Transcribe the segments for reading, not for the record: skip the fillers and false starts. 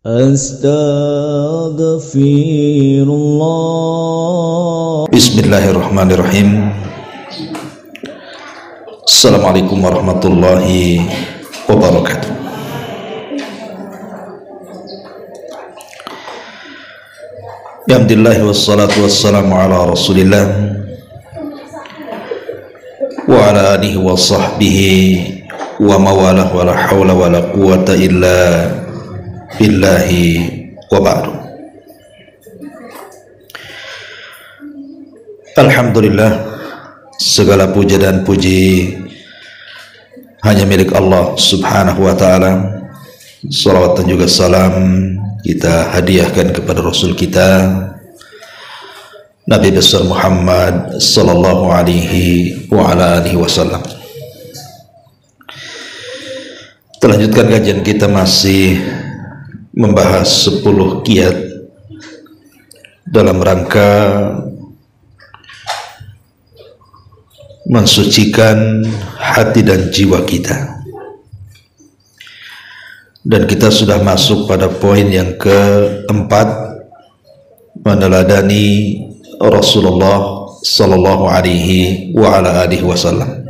Astaghfirullah. Bismillahirrahmanirrahim. Assalamualaikum warahmatullahi wabarakatuh. Alhamdulillah wassalatu wassalamu ala rasulillah wa ala alihi wa sahbihi wa mawalah wa la hawla wa la quwata illa billahi wa ba'du. Alhamdulillah, segala puja dan puji hanya milik Allah subhanahu wa ta'ala. Salawat dan juga salam kita hadiahkan kepada Rasul kita Nabi besar Muhammad sallallahu alaihi wa ala alihi wasallam. Kita lanjutkan kajian kita, masih membahas 10 kiat dalam rangka mensucikan hati dan jiwa kita. Dan kita sudah masuk pada poin yang keempat, meneladani Rasulullah sallallahu alaihi wa ala alihi wasallam.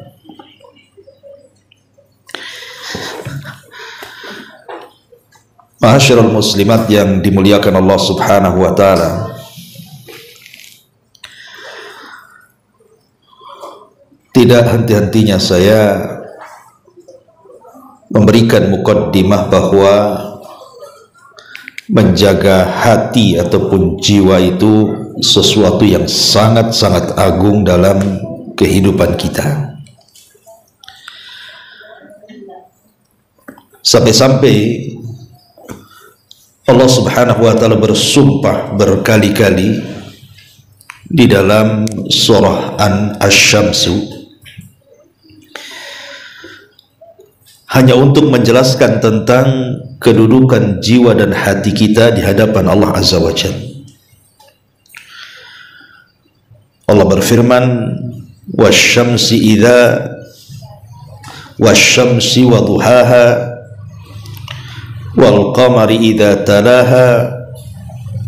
Ma'asyiral muslimat yang dimuliakan Allah subhanahu wa ta'ala, tidak henti-hentinya saya memberikan mukaddimah bahwa menjaga hati ataupun jiwa itu sesuatu yang sangat-sangat agung dalam kehidupan kita. Sampai-sampai Allah subhanahu wa ta'ala bersumpah berkali-kali di dalam surah Asy-Syamsu hanya untuk menjelaskan tentang kedudukan jiwa dan hati kita di hadapan Allah Azza wa Jalla. Allah berfirman, wasyamsi wa duhaha wal qamari idza talaha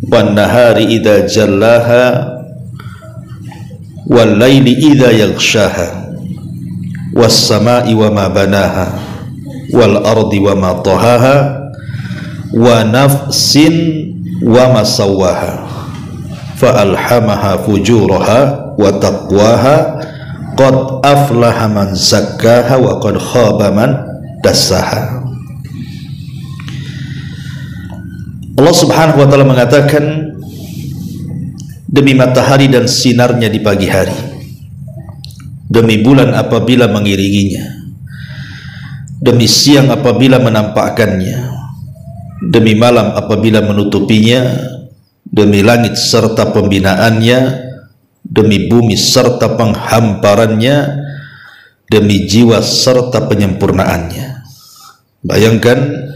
wan nahari idza jallaha wal laili idza yaghshaha was samai wa ma banaha wal ardi wa ma tahaha wa nafsin wa ma sawwaha fa alhamaha fujuraha wa taqwaha qad aflaha man zakkaha wa qad khaba man dassaha. Allah subhanahu wa ta'ala mengatakan, demi matahari dan sinarnya di pagi hari, demi bulan apabila mengiringinya, demi siang apabila menampakkannya, demi malam apabila menutupinya, demi langit serta pembinaannya, demi bumi serta penghamparannya, demi jiwa serta penyempurnaannya. Bayangkan,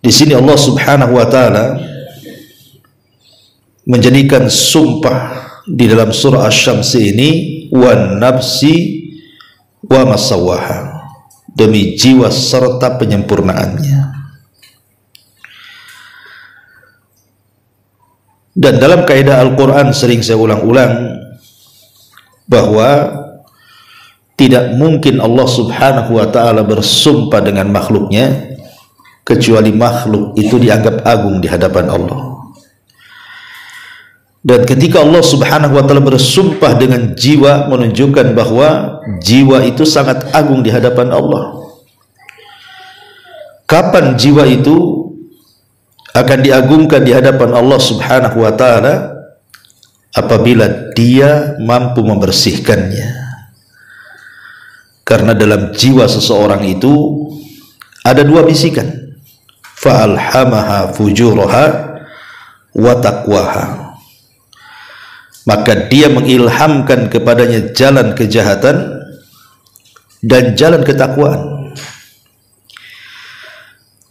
di sini Allah subhanahu wa ta'ala menjadikan sumpah di dalam surah Asy-Syams ini, wan nafsi wa masawwaha, demi jiwa serta penyempurnaannya. Dan dalam kaidah Al-Quran sering saya ulang-ulang bahwa tidak mungkin Allah subhanahu wa ta'ala bersumpah dengan makhluknya kecuali makhluk itu dianggap agung di hadapan Allah. Dan ketika Allah subhanahu wa ta'ala bersumpah dengan jiwa, menunjukkan bahwa jiwa itu sangat agung di hadapan Allah. Kapan jiwa itu akan diagungkan di hadapan Allah subhanahu wa ta'ala? Apabila dia mampu membersihkannya. Karena dalam jiwa seseorang itu ada dua bisikan, fa'alhamaha fujuraha wa taqwaha, maka dia mengilhamkan kepadanya jalan kejahatan dan jalan ketakwaan.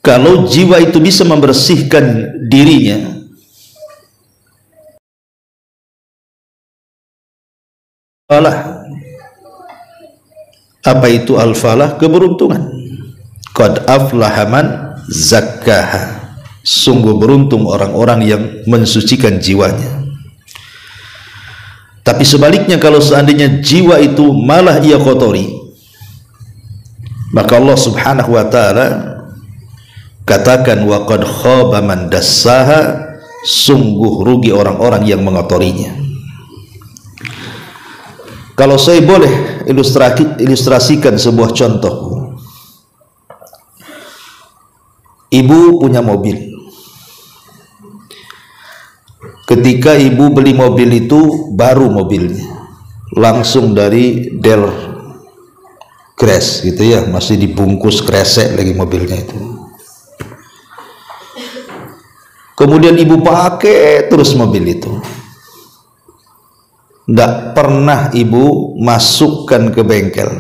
Kalau jiwa itu bisa membersihkan dirinya, falah. Apa itu al-falah? Keberuntungan. Qad aflaha man zakkaha. Sungguh beruntung orang-orang yang mensucikan jiwanya. Tapi sebaliknya, kalau seandainya jiwa itu malah ia kotori, maka Allah subhanahu wa ta'ala katakan, wa qad khaba man dassaha, sungguh rugi orang-orang yang mengotorinya. Kalau saya boleh ilustrasikan sebuah contoh. Ibu punya mobil. Ketika ibu beli mobil itu, baru mobilnya, langsung dari Del Crash gitu ya, masih dibungkus kresek lagi mobilnya itu. Kemudian ibu pakai terus mobil itu, tidak pernah ibu masukkan ke bengkel,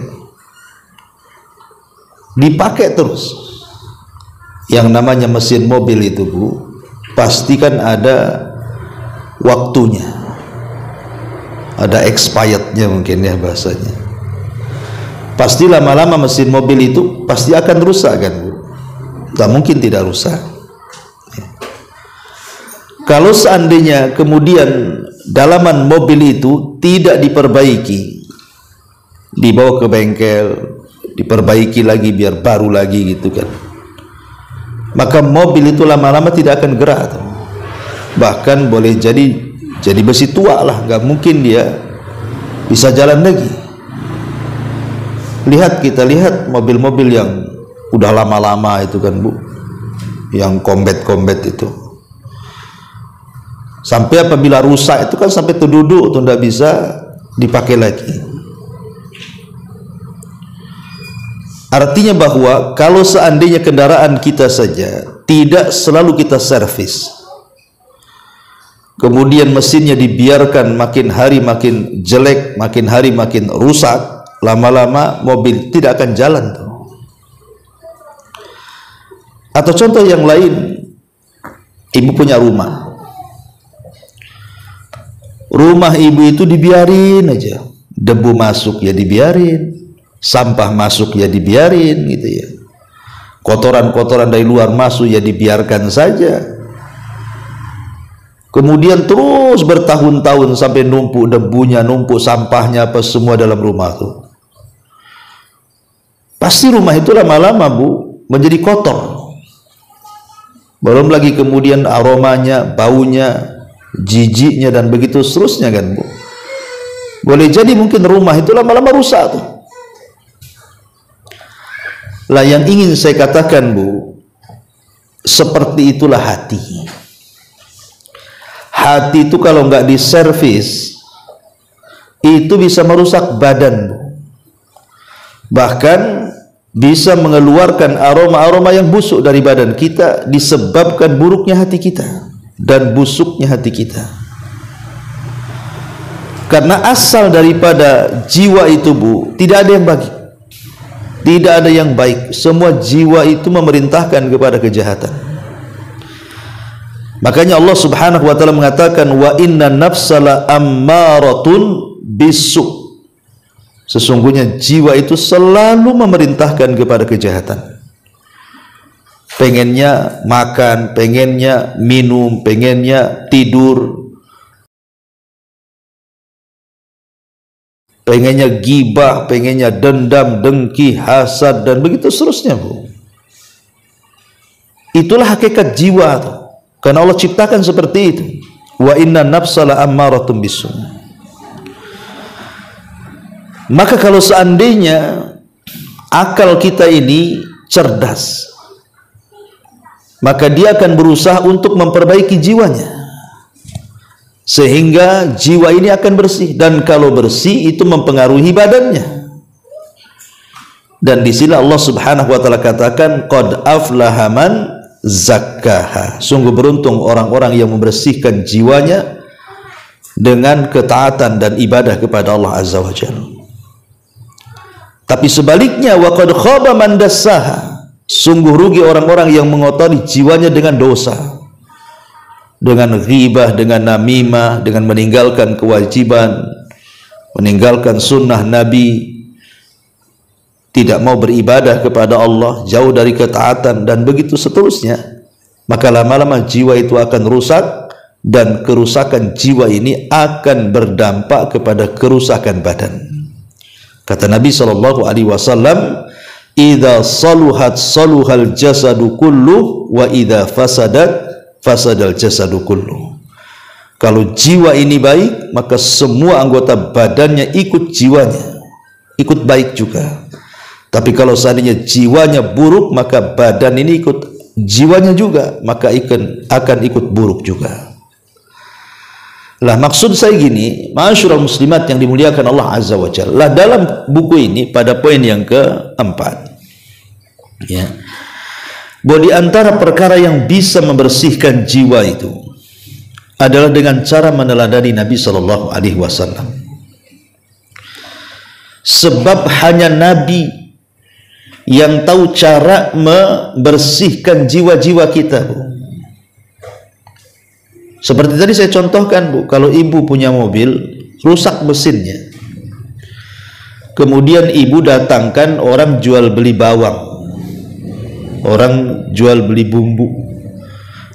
dipakai terus. Yang namanya mesin mobil itu, Bu, pastikan ada waktunya, ada expirednya mungkin ya bahasanya. Pasti lama-lama mesin mobil itu pasti akan rusak kan, Bu? Tak mungkin tidak rusak. Kalau seandainya kemudian dalaman mobil itu tidak diperbaiki, dibawa ke bengkel, diperbaiki lagi biar baru lagi gitu kan, maka mobil itu lama-lama tidak akan gerak tuh. Bahkan boleh jadi besi tua lah, nggak mungkin dia bisa jalan lagi. Kita lihat mobil-mobil yang udah lama-lama itu kan, Bu, yang combat itu, sampai apabila rusak itu kan sampai terduduk tuh, nggak bisa dipakai lagi. Artinya bahwa kalau seandainya kendaraan kita saja tidak selalu kita servis, kemudian mesinnya dibiarkan makin hari makin jelek, makin hari makin rusak, lama-lama mobil tidak akan jalan tuh. Atau contoh yang lain, ibu punya rumah ibu itu dibiarin aja, debu masuk ya dibiarin, sampah masuk ya dibiarin gitu ya, kotoran-kotoran dari luar masuk ya dibiarkan saja. Kemudian terus bertahun-tahun sampai numpuk debunya, numpuk sampahnya apa semua dalam rumah tuh. Pasti rumah itu lama-lama, Bu, menjadi kotor. Belum lagi kemudian aromanya, baunya, jijiknya dan begitu seterusnya kan, Bu. Boleh jadi mungkin rumah itu lama-lama rusak tuh. Lah yang ingin saya katakan, Bu, seperti itulah hati. Hati itu kalau nggak diservis itu bisa merusak badan, Bu. Bahkan bisa mengeluarkan aroma-aroma yang busuk dari badan kita disebabkan buruknya hati kita dan busuknya hati kita. Karena asal daripada jiwa itu, Bu, tidak ada yang baik, tidak ada yang baik. Semua jiwa itu memerintahkan kepada kejahatan. Makanya Allah subhanahu wa ta'ala mengatakan, wa inna nafsala ammaratun bisu. Sesungguhnya jiwa itu selalu memerintahkan kepada kejahatan. Pengennya makan, pengennya minum, pengennya tidur, pengennya gibah, pengennya dendam, dengki, hasad dan begitu seterusnya, Bu. Itulah hakikat jiwa tuh. Karena Allah ciptakan seperti itu. Wa inna nafsala ammaratun bisu. Maka kalau seandainya akal kita ini cerdas, maka dia akan berusaha untuk memperbaiki jiwanya, sehingga jiwa ini akan bersih. Dan kalau bersih itu mempengaruhi badannya. Dan di sini Allah subhanahu wa ta'ala katakan, qad aflaha man zakkaha. Sungguh beruntung orang-orang yang membersihkan jiwanya dengan ketaatan dan ibadah kepada Allah azza wa jalla. Tapi sebaliknya, wa qad khaba man dassaha. Sungguh rugi orang-orang yang mengotori jiwanya dengan dosa, dengan ghibah, dengan namimah, dengan meninggalkan kewajiban, meninggalkan sunnah Nabi, tidak mau beribadah kepada Allah, jauh dari ketaatan, dan begitu seterusnya, maka lama-lama jiwa itu akan rusak, dan kerusakan jiwa ini akan berdampak kepada kerusakan badan. Kata Nabi SAW, "Idza saluhat saluhal jasadu kullu, wa idza fasadat fasadal jasadu kullu." Kalau jiwa ini baik, maka semua anggota badannya ikut jiwanya, ikut baik juga. Tapi kalau seandainya jiwanya buruk, maka badan ini ikut jiwanya juga, maka akan ikut buruk juga. Lah, maksud saya gini, ma'asyiral muslimat yang dimuliakan Allah Azza wa Jalla, dalam buku ini pada poin yang keempat, ya, bahwa di antara perkara yang bisa membersihkan jiwa itu adalah dengan cara meneladani Nabi Shallallahu Alaihi Wasallam. Sebab hanya Nabi yang tahu cara membersihkan jiwa-jiwa kita, Bu. Seperti tadi saya contohkan, Bu, kalau ibu punya mobil, rusak mesinnya, kemudian ibu datangkan orang jual beli bawang, orang jual beli bumbu,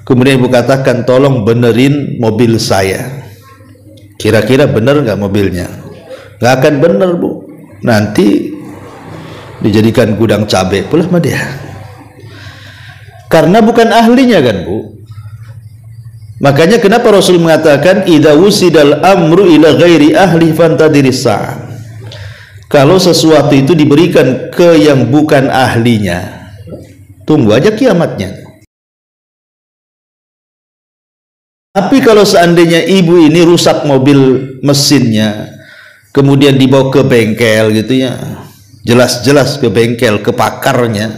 kemudian ibu katakan, tolong benerin mobil saya. Kira-kira bener nggak mobilnya? Nggak akan bener, Bu. Nanti dijadikan gudang cabai pula sama dia, karena bukan ahlinya, kan, Bu. Makanya kenapa Rasul mengatakan, idza wusidal amru ila ghairi ahli fantadiris sa'ah. Kalau sesuatu itu diberikan ke yang bukan ahlinya, tunggu aja kiamatnya. Tapi kalau seandainya ibu ini rusak mobil mesinnya, kemudian dibawa ke bengkel gitu ya, jelas-jelas ke bengkel, ke pakarnya,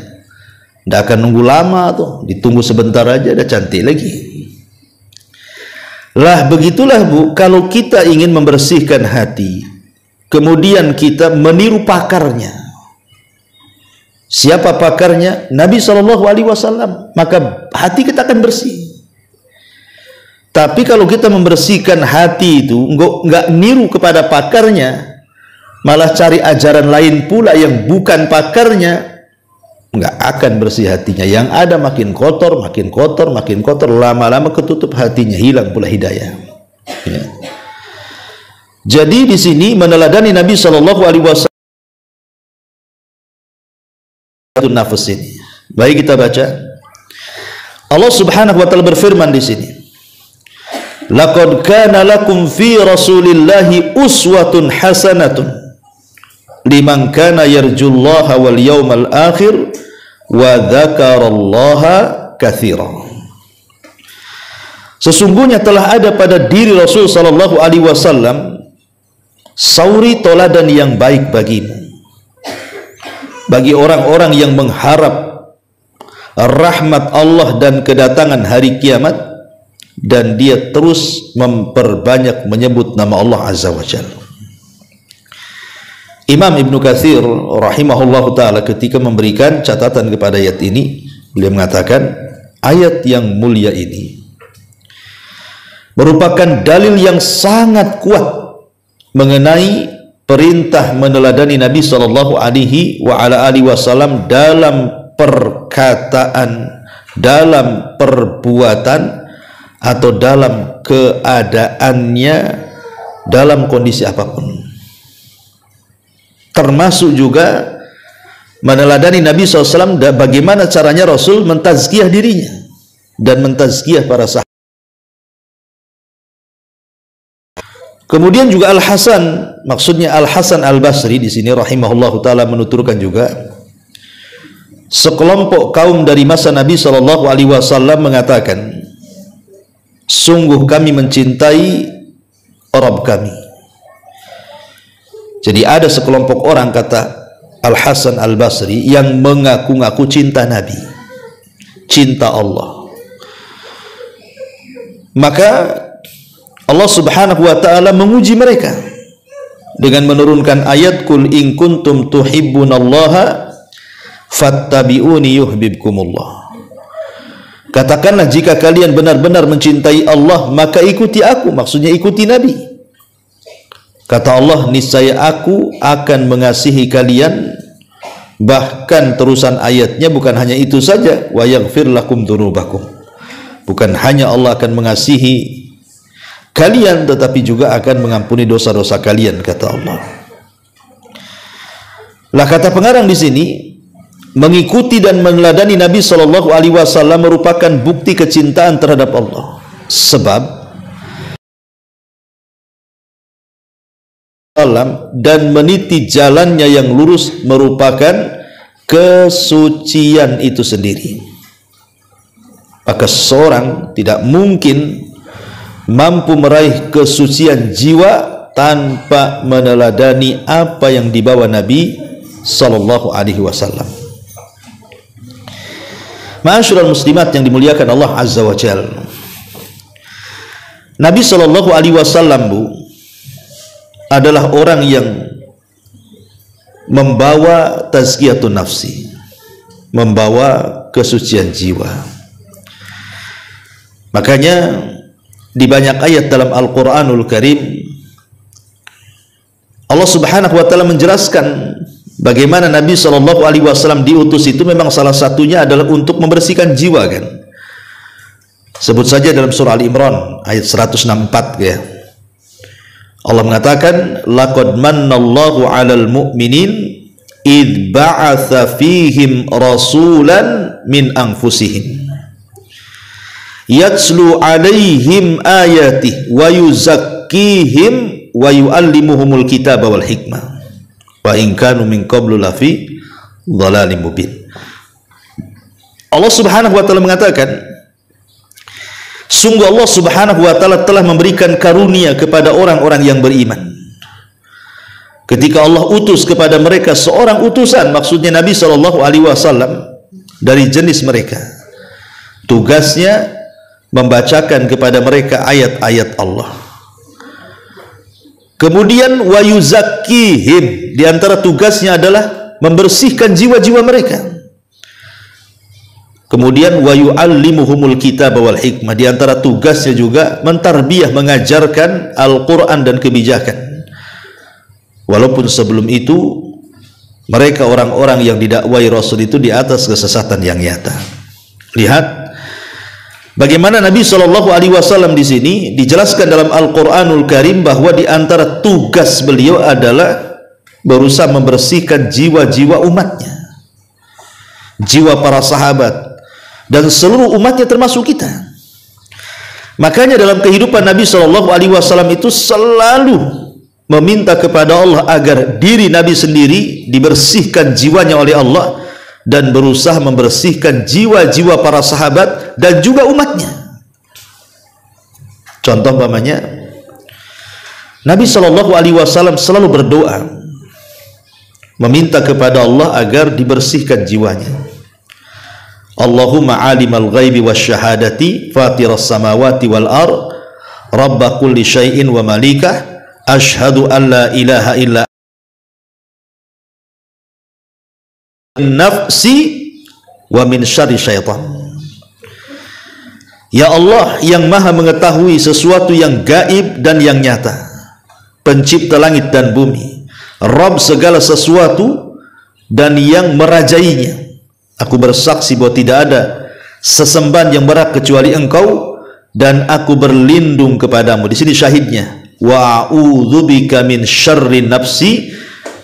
tidak akan nunggu lama tuh, ditunggu sebentar aja udah cantik lagi. Lah, begitulah, Bu, kalau kita ingin membersihkan hati, kemudian kita meniru pakarnya. Siapa pakarnya? Nabi SAW. Maka hati kita akan bersih. Tapi kalau kita membersihkan hati itu nggak niru kepada pakarnya, malah cari ajaran lain pula yang bukan pakarnya, nggak akan bersih hatinya. Yang ada makin kotor, makin kotor, makin kotor. Lama-lama ketutup hatinya, hilang pula hidayah. Ya. Jadi di sini meneladani Nabi SAW nafas ini. Baik, kita baca. Allah Subhanahu wa taala berfirman di sini, laqad kana lakum fi rasulillahi uswatun hasanatun liman kana yarjullaha wal yawmal akhir wa dzakarallaha katsiran. Sesungguhnya telah ada pada diri Rasul sallallahu alaihi wasallam sauri toladan yang baik bagimu, bagi orang-orang yang mengharap rahmat Allah dan kedatangan hari kiamat, dan dia terus memperbanyak menyebut nama Allah Azza wa Jalla. Imam Ibnu Katsir rahimahullahu ta'ala ketika memberikan catatan kepada ayat ini, beliau mengatakan, ayat yang mulia ini merupakan dalil yang sangat kuat mengenai perintah meneladani Nabi Shallallahu Alaihi Wasallam dalam perkataan, dalam perbuatan, atau dalam keadaannya, dalam kondisi apapun. Termasuk juga meneladani Nabi SAW, bagaimana caranya Rasul mentazkiyah dirinya dan mentazkiyah para sahabat. Kemudian juga Al-Hasan, maksudnya Al-Hasan Al-Basri di sini rahimahullahu taala menuturkan juga, sekelompok kaum dari masa Nabi SAW mengatakan, sungguh kami mencintai Rabb kami. Jadi ada sekelompok orang, kata Al-Hasan Al-Basri, yang mengaku-ngaku cinta Nabi, cinta Allah. Maka Allah Subhanahu wa ta'ala menguji mereka dengan menurunkan ayat, kul in kuntum tuhibbunallaha fattabi'uni yuhibbukumullah. Katakanlah, jika kalian benar-benar mencintai Allah, maka ikuti aku, maksudnya ikuti Nabi. Kata Allah, niscaya aku akan mengasihi kalian Bahkan terusan ayatnya bukan hanya itu saja, wa yaghfir lakum dzunubakum. Bukan hanya Allah akan mengasihi kalian, tetapi juga akan mengampuni dosa-dosa kalian, kata Allah. Lah kata pengarang di sini, mengikuti dan meneladani Nabi Shallallahu Alaihi Wasallam merupakan bukti kecintaan terhadap Allah. Sebab dan meniti jalannya yang lurus merupakan kesucian itu sendiri. Maka seorang tidak mungkin mampu meraih kesucian jiwa tanpa meneladani apa yang dibawa Nabi Sallallahu Alaihi Wasallam. Ma'asyiral muslimat yang dimuliakan Allah Azza wa Jalla, Nabi Sallallahu Alaihi Wasallam adalah orang yang membawa tazkiyatun nafsi, membawa kesucian jiwa. Makanya di banyak ayat dalam Al-Quranul Karim Allah Subhanahu wa Ta'ala menjelaskan bagaimana Nabi Shallallahu Alaihi Wasallam diutus itu memang salah satunya adalah untuk membersihkan jiwa, kan? Sebut saja dalam surah Al-Imran ayat 164, ya. Allah mengatakan, laqad mannallahu 'alal mu'minin id ba'atsa fihim rasulan min anfusihim yatslu 'alaihim ayatihi wa yuzakkihim wa yu'allimuhumul kitaba wal hikmah wa in kanu min qablu lafi dhalalim mubin. Allah Subhanahu wa Ta'ala mengatakan, sungguh Allah Subhanahu wa Ta'ala telah memberikan karunia kepada orang-orang yang beriman ketika Allah utus kepada mereka seorang utusan, maksudnya Nabi Shallallahu Alaihi Wasallam, dari jenis mereka. Tugasnya membacakan kepada mereka ayat-ayat Allah. Kemudian wa yuzakkihim, di antara tugasnya adalah membersihkan jiwa-jiwa mereka. Kemudian wa yu'allimuhumul kitaba wal hikmah, di antara tugasnya juga mentarbiyah, mengajarkan Al-Qur'an dan kebijakan. Walaupun sebelum itu mereka orang-orang yang didakwai Rasul itu di atas kesesatan yang nyata. Lihat bagaimana Nabi Shallallahu Alaihi Wasallam di sini dijelaskan dalam Al-Qur'anul Karim bahwa di antara tugas beliau adalah berusaha membersihkan jiwa-jiwa umatnya, jiwa para sahabat dan seluruh umatnya termasuk kita. Makanya dalam kehidupan Nabi Shallallahu Alaihi Wasallam itu selalu meminta kepada Allah agar diri Nabi sendiri dibersihkan jiwanya oleh Allah dan berusaha membersihkan jiwa-jiwa para sahabat dan juga umatnya. Contoh umpamanya, Nabi Shallallahu Alaihi Wasallam selalu berdoa meminta kepada Allah agar dibersihkan jiwanya. Allahumma alimal ghaibi wasyahadati fatiras samawati wal ard rabba kulli syai'in wa malikah asyhadu an la ilaha illa nafsi wa min syarri syaitan. Ya Allah yang maha mengetahui sesuatu yang gaib dan yang nyata, pencipta langit dan bumi, Rabb segala sesuatu dan yang merajainya, aku bersaksi bahwa tidak ada sesembahan yang berhak kecuali Engkau dan aku berlindung kepadamu. Di sini syahidnya, wa a'udzubika min syarri nafsi,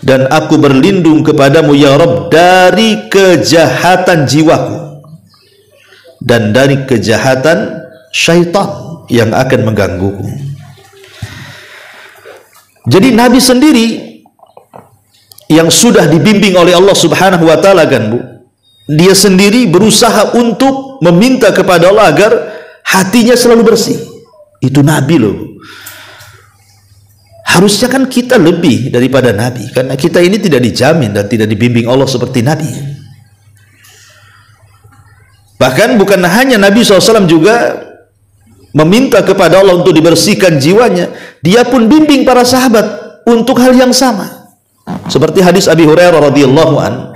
dan aku berlindung kepadamu ya Rabb dari kejahatan jiwaku dan dari kejahatan syaitan yang akan menggangguku. Jadi Nabi sendiri yang sudah dibimbing oleh Allah Subhanahu wa Ta'ala, kan Bu, dia sendiri berusaha untuk meminta kepada Allah agar hatinya selalu bersih. Itu Nabi loh. Harusnya kan kita lebih daripada Nabi, karena kita ini tidak dijamin dan tidak dibimbing Allah seperti Nabi. Bahkan bukan hanya Nabi SAW juga meminta kepada Allah untuk dibersihkan jiwanya, dia pun bimbing para sahabat untuk hal yang sama. Seperti hadis Abi Hurairah radhiyallahu an.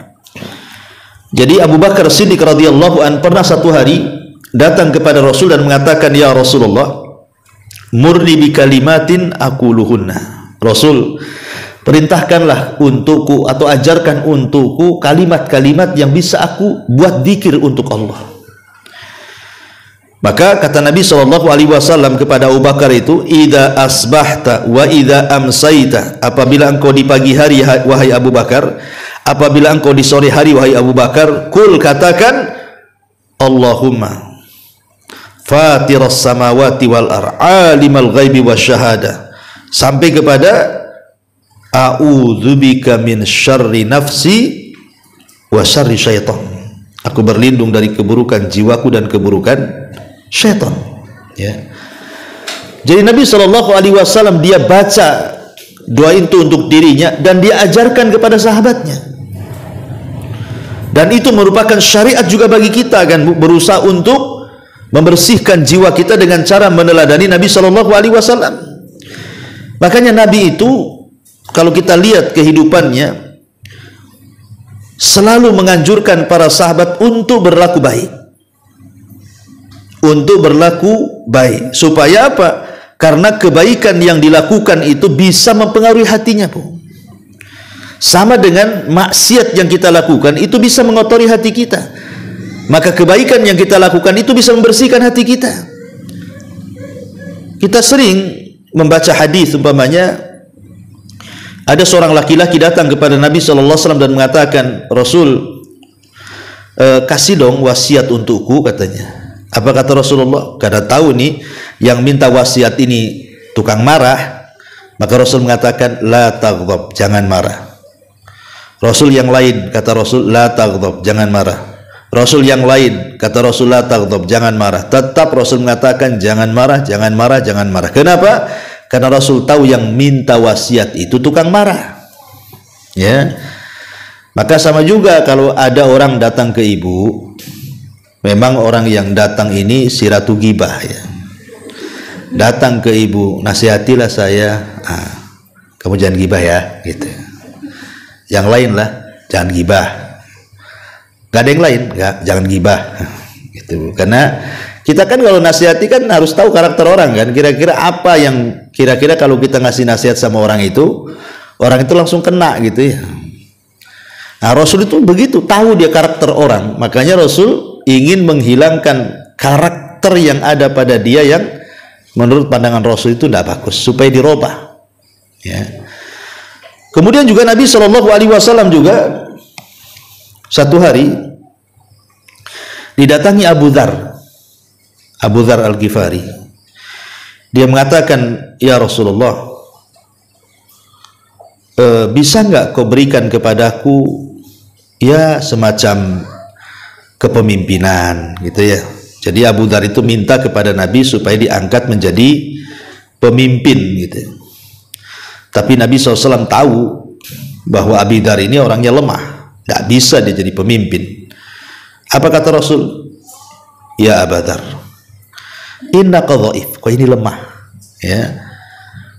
Jadi Abu Bakar Siddiq radhiyallahu an pernah satu hari datang kepada Rasul dan mengatakan, ya Rasulullah, murni bi kalimatin aquluhunna. Rasul, perintahkanlah untukku atau ajarkan untukku kalimat-kalimat yang bisa aku buat zikir untuk Allah. Maka kata Nabi SAW kepada Abu Bakar itu, idza asbahta wa idza amsaita, apabila engkau di pagi hari wahai Abu Bakar, apabila engkau di sore hari wahai Abu Bakar, kul katakan, Allahumma fatiras samawati wal ar, alimal ghaibi wasyahada, sampai kepada a'udzubika min syarri nafsi wa syarri syaitan, aku berlindung dari keburukan jiwaku dan keburukan syaitan. Ya. Jadi Nabi SAW dia baca doa itu untuk dirinya dan dia ajarkan kepada sahabatnya. Dan itu merupakan syariat juga bagi kita, kan, berusaha untuk membersihkan jiwa kita dengan cara meneladani Nabi SAW. Makanya Nabi itu kalau kita lihat kehidupannya selalu menganjurkan para sahabat untuk berlaku baik. Untuk berlaku baik. Supaya apa? Karena kebaikan yang dilakukan itu bisa mempengaruhi hatinya, Bu. Sama dengan maksiat yang kita lakukan itu bisa mengotori hati kita. Maka kebaikan yang kita lakukan itu bisa membersihkan hati kita. Kita sering membaca hadis, umpamanya ada seorang laki-laki datang kepada Nabi SAW dan mengatakan, Rasul, kasih dong wasiat untukku, katanya. Apa kata Rasulullah? Karena tahu nih yang minta wasiat ini tukang marah, maka Rasul mengatakan, la taghdab, jangan marah. Rasul yang lain kata Rasul, la taghdab, jangan marah. Rasul yang lain kata Rasul, la taghdab, jangan marah. Tetap Rasul mengatakan jangan marah, jangan marah, jangan marah. Kenapa? Karena Rasul tahu yang minta wasiat itu tukang marah. Ya. Maka sama juga kalau ada orang datang ke ibu, memang orang yang datang ini siratu gibah, ya. Datang ke ibu, nasihatilah saya, kamu jangan gibah ya, gitu. Yang lain lah, jangan gibah. Gak ada yang lain, jangan gibah, gitu. Karena kita kan kalau nasihati kan harus tahu karakter orang, kan. Kira-kira apa yang kira-kira kalau kita ngasih nasihat sama orang itu langsung kena, gitu ya. Nah, Rasul itu begitu, tahu dia karakter orang. Makanya Rasul ingin menghilangkan karakter yang ada pada dia yang menurut pandangan Rasul itu tidak bagus, supaya dirubah. Ya. Kemudian juga Nabi SAW juga satu hari didatangi Abu Dzar Al-Ghifari. Dia mengatakan, ya Rasulullah, bisa nggak kau berikan kepadaku ya semacam kepemimpinan, gitu ya. Jadi Abu Dzar itu minta kepada Nabi supaya diangkat menjadi pemimpin, gitu. Tapi Nabi SAW tahu bahwa Abu Dzar ini orangnya lemah, tidak bisa dia jadi pemimpin. Apa kata Rasul? Ya Abu Dzar, innaka dhaif, kau ini lemah, ya.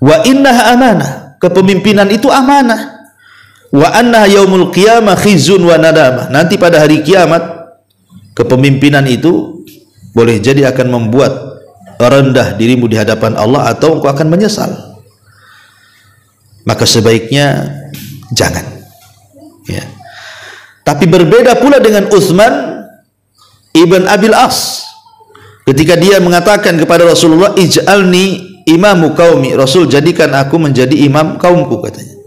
Wa innaha amanah, kepemimpinan itu amanah. Wa annaha yaumul qiyamah khizun wa nadamah, nanti pada hari kiamat kepemimpinan itu boleh jadi akan membuat rendah dirimu di hadapan Allah atau engkau akan menyesal. Maka sebaiknya jangan, ya. Tapi berbeda pula dengan Utsman ibn Abil As ketika dia mengatakan kepada Rasulullah, ij'alni imamu qaumi, Rasul jadikan aku menjadi imam kaumku, katanya.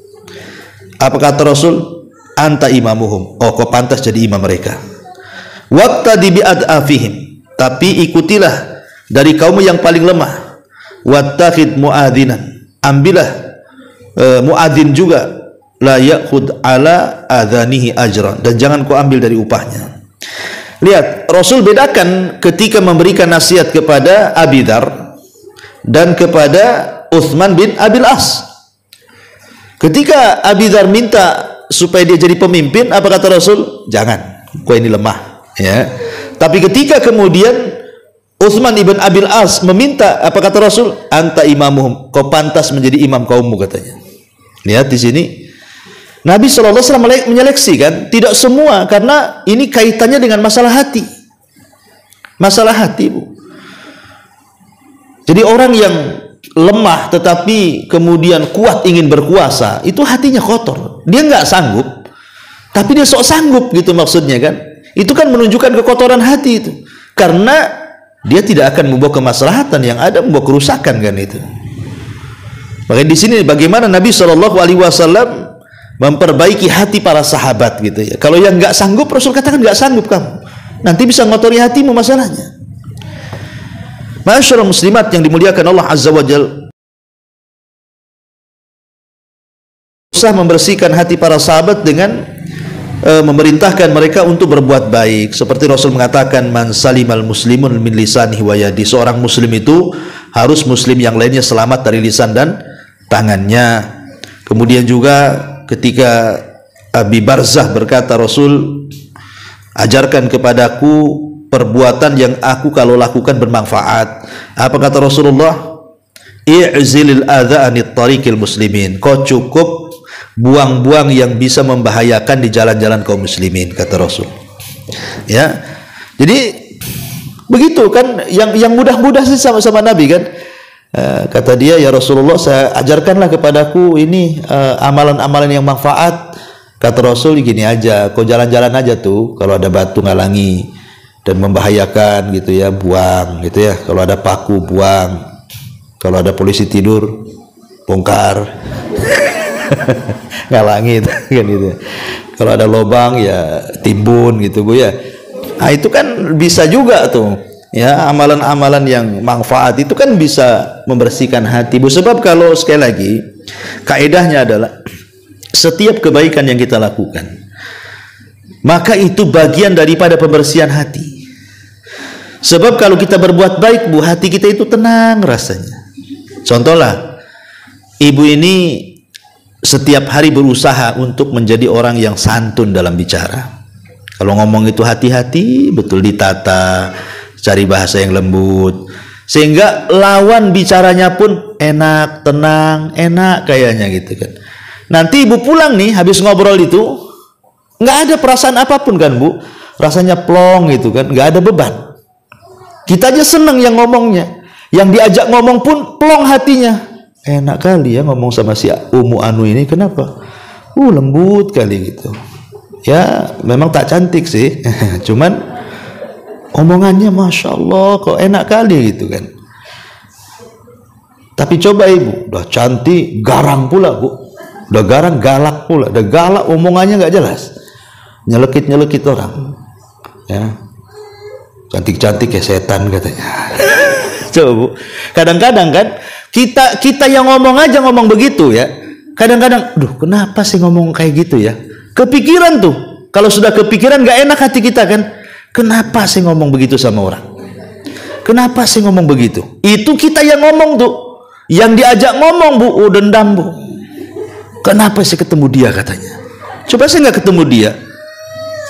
Apa kata Rasul? Anta imamuhum, oh kau pantas jadi imam mereka. Waqtadi bi'ad'afihim, tapi ikutilah dari kaum yang paling lemah. Wattakhid mu'adzinan, ambillah muadzin juga, la ya'khud ala adzanihi ajran, dan jangan kau ambil dari upahnya. Lihat, Rasul bedakan ketika memberikan nasihat kepada Abi Dzar dan kepada Utsman bin Abil As. Ketika Abi Dzar minta supaya dia jadi pemimpin, apa kata Rasul? Jangan, kau ini lemah, ya. Tapi ketika kemudian Utsman ibn Abil As meminta, apa kata Rasul? Anta imamuhum, kau pantas menjadi imam kaummu, katanya. Lihat di sini Nabi SAW menyeleksi, kan, tidak semua, karena ini kaitannya dengan masalah hati. Masalah hati, Bu. Jadi orang yang lemah tetapi kemudian kuat ingin berkuasa, itu hatinya kotor. Dia nggak sanggup, tapi dia sok sanggup gitu maksudnya kan. Itu kan menunjukkan kekotoran hati itu. Karena dia tidak akan membawa kemaslahatan, yang ada membawa kerusakan kan itu. Makanya di sini bagaimana Nabi Shallallahu Alaihi Wasallam memperbaiki hati para sahabat gitu ya. Kalau yang nggak sanggup, Rasul katakan nggak sanggup kamu, nanti bisa ngotori hatimu masalahnya. Ma'asyiral muslimat yang dimuliakan Allah Azza wa Jalla, usaha membersihkan hati para sahabat dengan memerintahkan mereka untuk berbuat baik. Seperti Rasul mengatakan, man salimal muslimun min lisanihi wa yadi. Seorang muslim itu harus muslim yang lainnya selamat dari lisan dan tangannya. Kemudian juga ketika Abi Barzah berkata, Rasul ajarkan kepadaku perbuatan yang aku kalau lakukan bermanfaat. Apa kata Rasulullah? I'zilil adza anit tariqil muslimin. Kau cukup buang-buang yang bisa membahayakan di jalan-jalan kaum muslimin, kata Rasul. Ya. Jadi begitu kan, yang mudah-mudah sih sama Nabi kan. Kata dia, ya Rasulullah, saya ajarkanlah kepadaku ini amalan-amalan yang manfaat. Kata Rasul, gini aja, kau jalan-jalan aja tuh, kalau ada batu ngalangi dan membahayakan gitu ya, buang gitu ya. Kalau ada paku, buang. Kalau ada polisi tidur, bongkar. Ngalangi kan gitu. Kalau ada lubang ya timbun gitu Bu ya. Nah, itu kan bisa juga tuh. Ya, amalan-amalan yang manfaat itu kan bisa membersihkan hati Bu. Sebab kalau sekali lagi kaidahnya adalah setiap kebaikan yang kita lakukan, maka itu bagian daripada pembersihan hati. Sebab kalau kita berbuat baik Bu, hati kita itu tenang rasanya. Contohlah, ibu ini setiap hari berusaha untuk menjadi orang yang santun dalam bicara. Kalau ngomong itu hati-hati, betul ditata, cari bahasa yang lembut, sehingga lawan bicaranya pun enak, tenang, enak kayaknya gitu kan. Nanti ibu pulang nih, habis ngobrol itu, nggak ada perasaan apapun kan Bu, rasanya plong gitu kan, nggak ada beban. Kita aja seneng yang ngomongnya, yang diajak ngomong pun plong hatinya. Enak kali ya ngomong sama si Umu Anu ini, kenapa? Lembut kali gitu. Ya memang tak cantik sih, cuman omongannya Masya Allah kok enak kali gitu kan. Tapi coba ibu, udah cantik, garang pula Bu. Udah garang, galak pula. Udah galak, omongannya nggak jelas, nyelekit-nyelekit orang. Ya, cantik-cantik ya setan katanya. Coba Bu, kadang-kadang kan kita yang ngomong aja ngomong begitu ya. Kadang-kadang, duh kenapa sih ngomong kayak gitu ya? Kepikiran tuh. Kalau sudah kepikiran gak enak hati kita kan. Kenapa sih ngomong begitu sama orang? Kenapa sih ngomong begitu? Itu kita yang ngomong tuh. Yang diajak ngomong Bu, dendam Bu. Kenapa sih ketemu dia katanya? Coba saya nggak ketemu dia.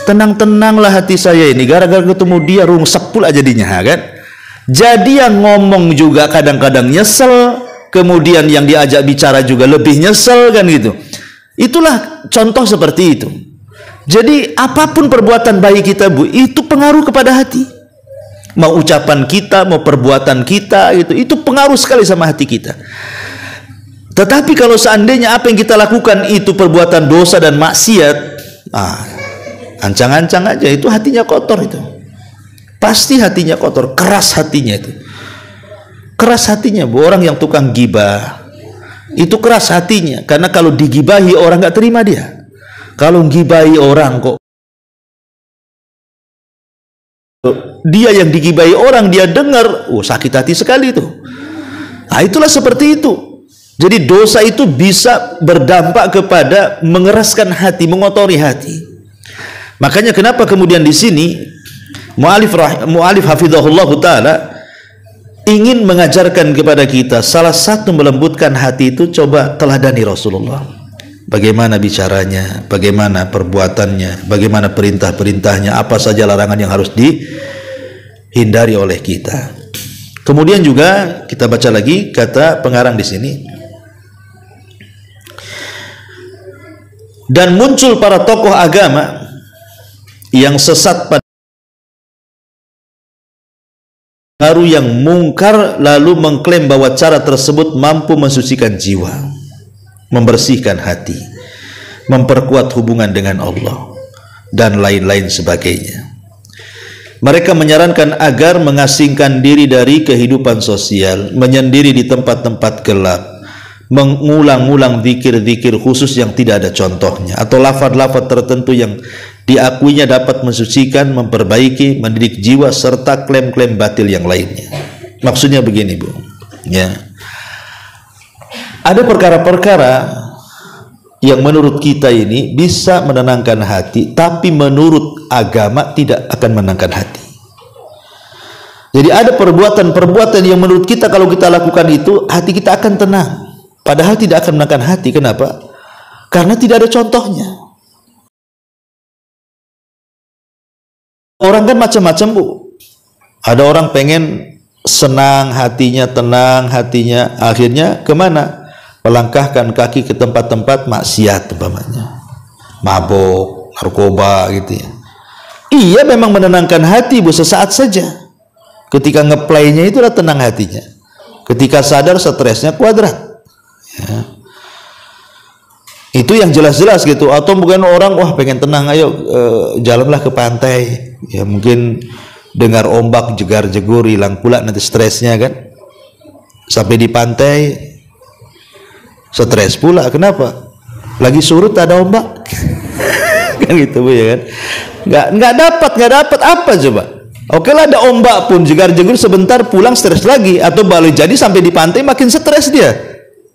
Tenang-tenanglah hati saya ini. Gara-gara ketemu dia rungsek pula jadinya kan. Jadi yang ngomong juga kadang-kadang nyesel, kemudian yang diajak bicara juga lebih nyesel kan gitu. Itulah contoh seperti itu. Jadi apapun perbuatan baik kita Bu, itu pengaruh kepada hati. Mau ucapan kita, mau perbuatan kita itu pengaruh sekali sama hati kita. Tetapi kalau seandainya apa yang kita lakukan itu perbuatan dosa dan maksiat, ancang-ancang aja itu hatinya kotor itu. Pasti hatinya kotor, keras hatinya itu. Keras hatinya Bu, orang yang tukang gibah itu keras hatinya, karena kalau digibahi orang nggak terima dia. Kalau gibahi orang kok dia yang digibahi orang dia dengar, sakit hati sekali itu. Nah, itulah seperti itu. Jadi dosa itu bisa berdampak kepada mengeraskan hati, mengotori hati. Makanya kenapa kemudian di sini mu'alif hafizahullah ta'ala ingin mengajarkan kepada kita salah satu melembutkan hati itu, coba teladani Rasulullah. Bagaimana bicaranya, bagaimana perbuatannya, bagaimana perintah-perintahnya, apa saja larangan yang harus dihindari oleh kita. Kemudian juga kita baca lagi kata pengarang di sini. Dan muncul para tokoh agama yang sesat pada baru yang mungkar lalu mengklaim bahwa cara tersebut mampu mensucikan jiwa, membersihkan hati, memperkuat hubungan dengan Allah dan lain-lain sebagainya. Mereka menyarankan agar mengasingkan diri dari kehidupan sosial, menyendiri di tempat-tempat gelap, mengulang-ulang zikir-zikir khusus yang tidak ada contohnya, atau lafaz-lafaz tertentu yang diakuinya dapat mensucikan, memperbaiki, mendidik jiwa, serta klaim-klaim batil yang lainnya. Maksudnya begini, Bu, ya, ada perkara-perkara yang menurut kita ini bisa menenangkan hati, tapi menurut agama tidak akan menenangkan hati. Jadi ada perbuatan-perbuatan yang menurut kita kalau kita lakukan itu hati kita akan tenang, padahal tidak akan menenangkan hati. Kenapa? Karena tidak ada contohnya. Orang kan macam-macam, Bu. Ada orang pengen senang hatinya, tenang hatinya, akhirnya kemana? Melangkahkan kaki ke tempat-tempat maksiat, umpamanya mabuk, narkoba gitu ya. Iya, memang menenangkan hati, Bu, sesaat saja. Ketika ngeplaynya itulah tenang hatinya. Ketika sadar stresnya kuadrat. Ya. Itu yang jelas-jelas gitu. Atau bukan orang, wah pengen tenang, ayo jalanlah ke pantai. Ya mungkin dengar ombak jegar-jegur, hilang pula nanti stresnya kan. Sampai di pantai stres pula. Kenapa? Lagi surut ada ombak. Kan gitu, Bu, ya kan? Nggak dapat apa coba? Oke lah, ada ombak pun jegar-jegur sebentar, pulang stres lagi. Atau balik jadi sampai di pantai makin stres dia.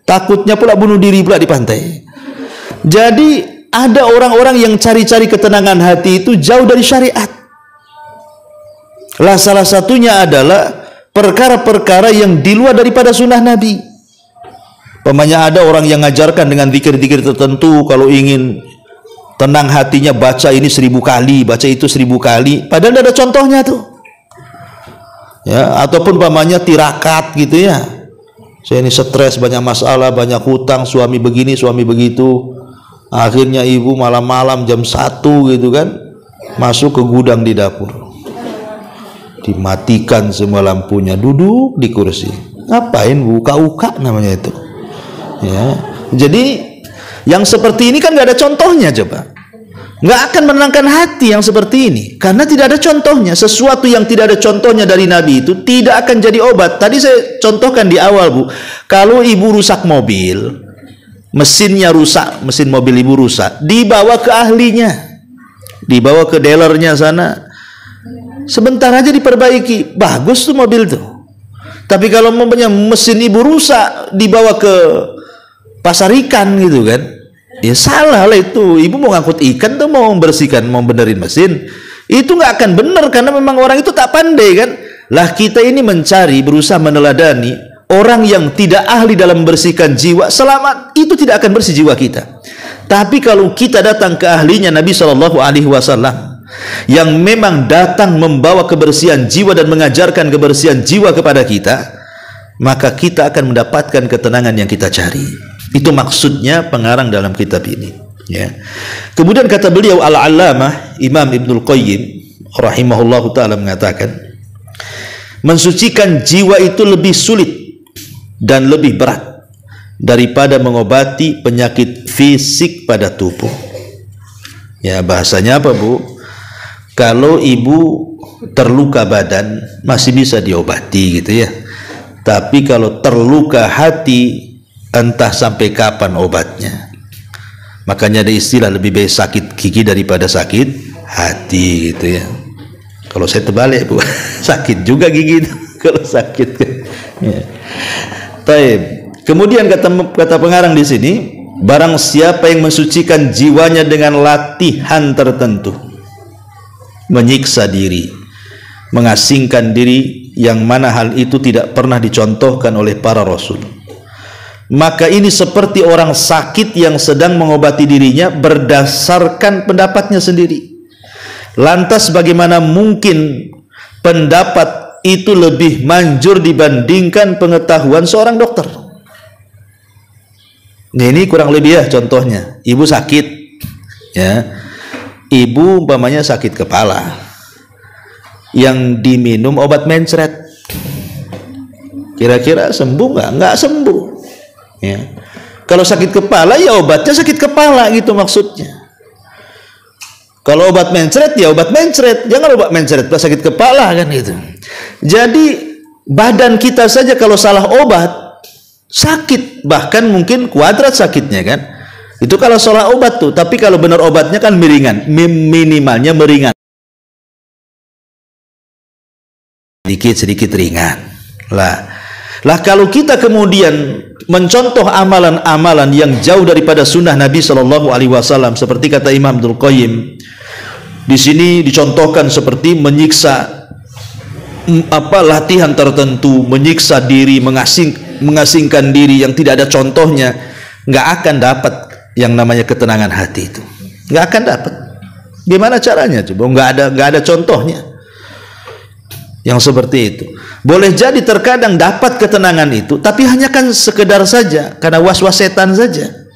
Takutnya pula bunuh diri pula di pantai. Jadi ada orang-orang yang cari-cari ketenangan hati itu jauh dari syariat. Lah salah satunya adalah perkara-perkara yang di luar daripada sunnah Nabi. Pemanya ada orang yang ngajarkan dengan zikir-zikir tertentu, kalau ingin tenang hatinya baca ini 1000 kali, baca itu 1000 kali, padahal tidak ada contohnya tuh. Ya, ataupun pemanya tirakat gitu ya. Saya ini stres, banyak masalah, banyak hutang, suami begini, suami begitu. Akhirnya ibu malam-malam jam 1 gitu kan, masuk ke gudang di dapur. Dimatikan semua lampunya, duduk di kursi. Ngapain, buka-uka namanya itu. Ya, jadi yang seperti ini kan nggak ada contohnya, coba. Nggak akan menenangkan hati yang seperti ini, karena tidak ada contohnya. Sesuatu yang tidak ada contohnya dari Nabi itu tidak akan jadi obat. Tadi saya contohkan di awal, Bu. Kalau ibu rusak mobil, mesinnya rusak, mesin mobil ibu rusak, dibawa ke ahlinya, dibawa ke dealernya sana, sebentar aja diperbaiki, bagus tuh mobil tuh. Tapi kalau mesin ibu rusak, dibawa ke pasar ikan gitu kan, ya salah lah itu. Ibu mau ngangkut ikan tuh, mau membersihkan, mau benerin mesin, itu nggak akan bener karena memang orang itu tak pandai kan. Lah kita ini mencari, berusaha meneladani orang yang tidak ahli dalam membersihkan jiwa, selama itu tidak akan bersih jiwa kita. Tapi kalau kita datang ke ahlinya Nabi SAW, yang memang datang membawa kebersihan jiwa dan mengajarkan kebersihan jiwa kepada kita, maka kita akan mendapatkan ketenangan yang kita cari. Itu maksudnya pengarang dalam kitab ini, ya. Kemudian kata beliau Al-Allamah Imam Ibnul Qayyim rahimahullahu ta'ala mengatakan, mensucikan jiwa itu lebih sulit dan lebih berat daripada mengobati penyakit fisik pada tubuh. Ya, bahasanya apa, Bu? Kalau ibu terluka badan masih bisa diobati gitu ya. Tapi kalau terluka hati, entah sampai kapan obatnya. Makanya ada istilah lebih baik sakit gigi daripada sakit hati gitu ya. Kalau saya terbalik, Bu, sakit juga gigi itu kalau sakit. Ya. Baik. Kemudian kata pengarang di sini, barang siapa yang mensucikan jiwanya dengan latihan tertentu, menyiksa diri, mengasingkan diri, yang mana hal itu tidak pernah dicontohkan oleh para rasul, maka ini seperti orang sakit yang sedang mengobati dirinya berdasarkan pendapatnya sendiri. Lantas bagaimana mungkin pendapat itu lebih manjur dibandingkan pengetahuan seorang dokter? Nah, ini kurang lebih ya contohnya. Ibu sakit, ya. Ibu umpamanya sakit kepala, yang diminum obat mencret, Kira-kira sembuh nggak? Nggak sembuh. Ya. Kalau sakit kepala ya obatnya sakit kepala gitu maksudnya. Kalau obat mencret ya obat mencret, jangan obat mencret pas sakit kepala kan gitu. Jadi badan kita saja kalau salah obat sakit, bahkan mungkin kuadrat sakitnya kan. Itu kalau salah obat tuh, tapi kalau benar obatnya kan meringan, minimalnya meringan. Sedikit ringan. Lah kalau kita kemudian mencontoh amalan-amalan yang jauh daripada sunnah Nabi Shallallahu Alaihi Wasallam, seperti kata Imam Abdul Qayyim, di sini dicontohkan seperti menyiksa latihan tertentu, menyiksa diri, mengasingkan diri yang tidak ada contohnya, nggak akan dapat yang namanya ketenangan hati itu, nggak akan dapat. Gimana caranya coba? Nggak ada contohnya yang seperti itu. Boleh jadi terkadang dapat ketenangan itu, tapi hanya kan sekedar saja karena was-was setan saja.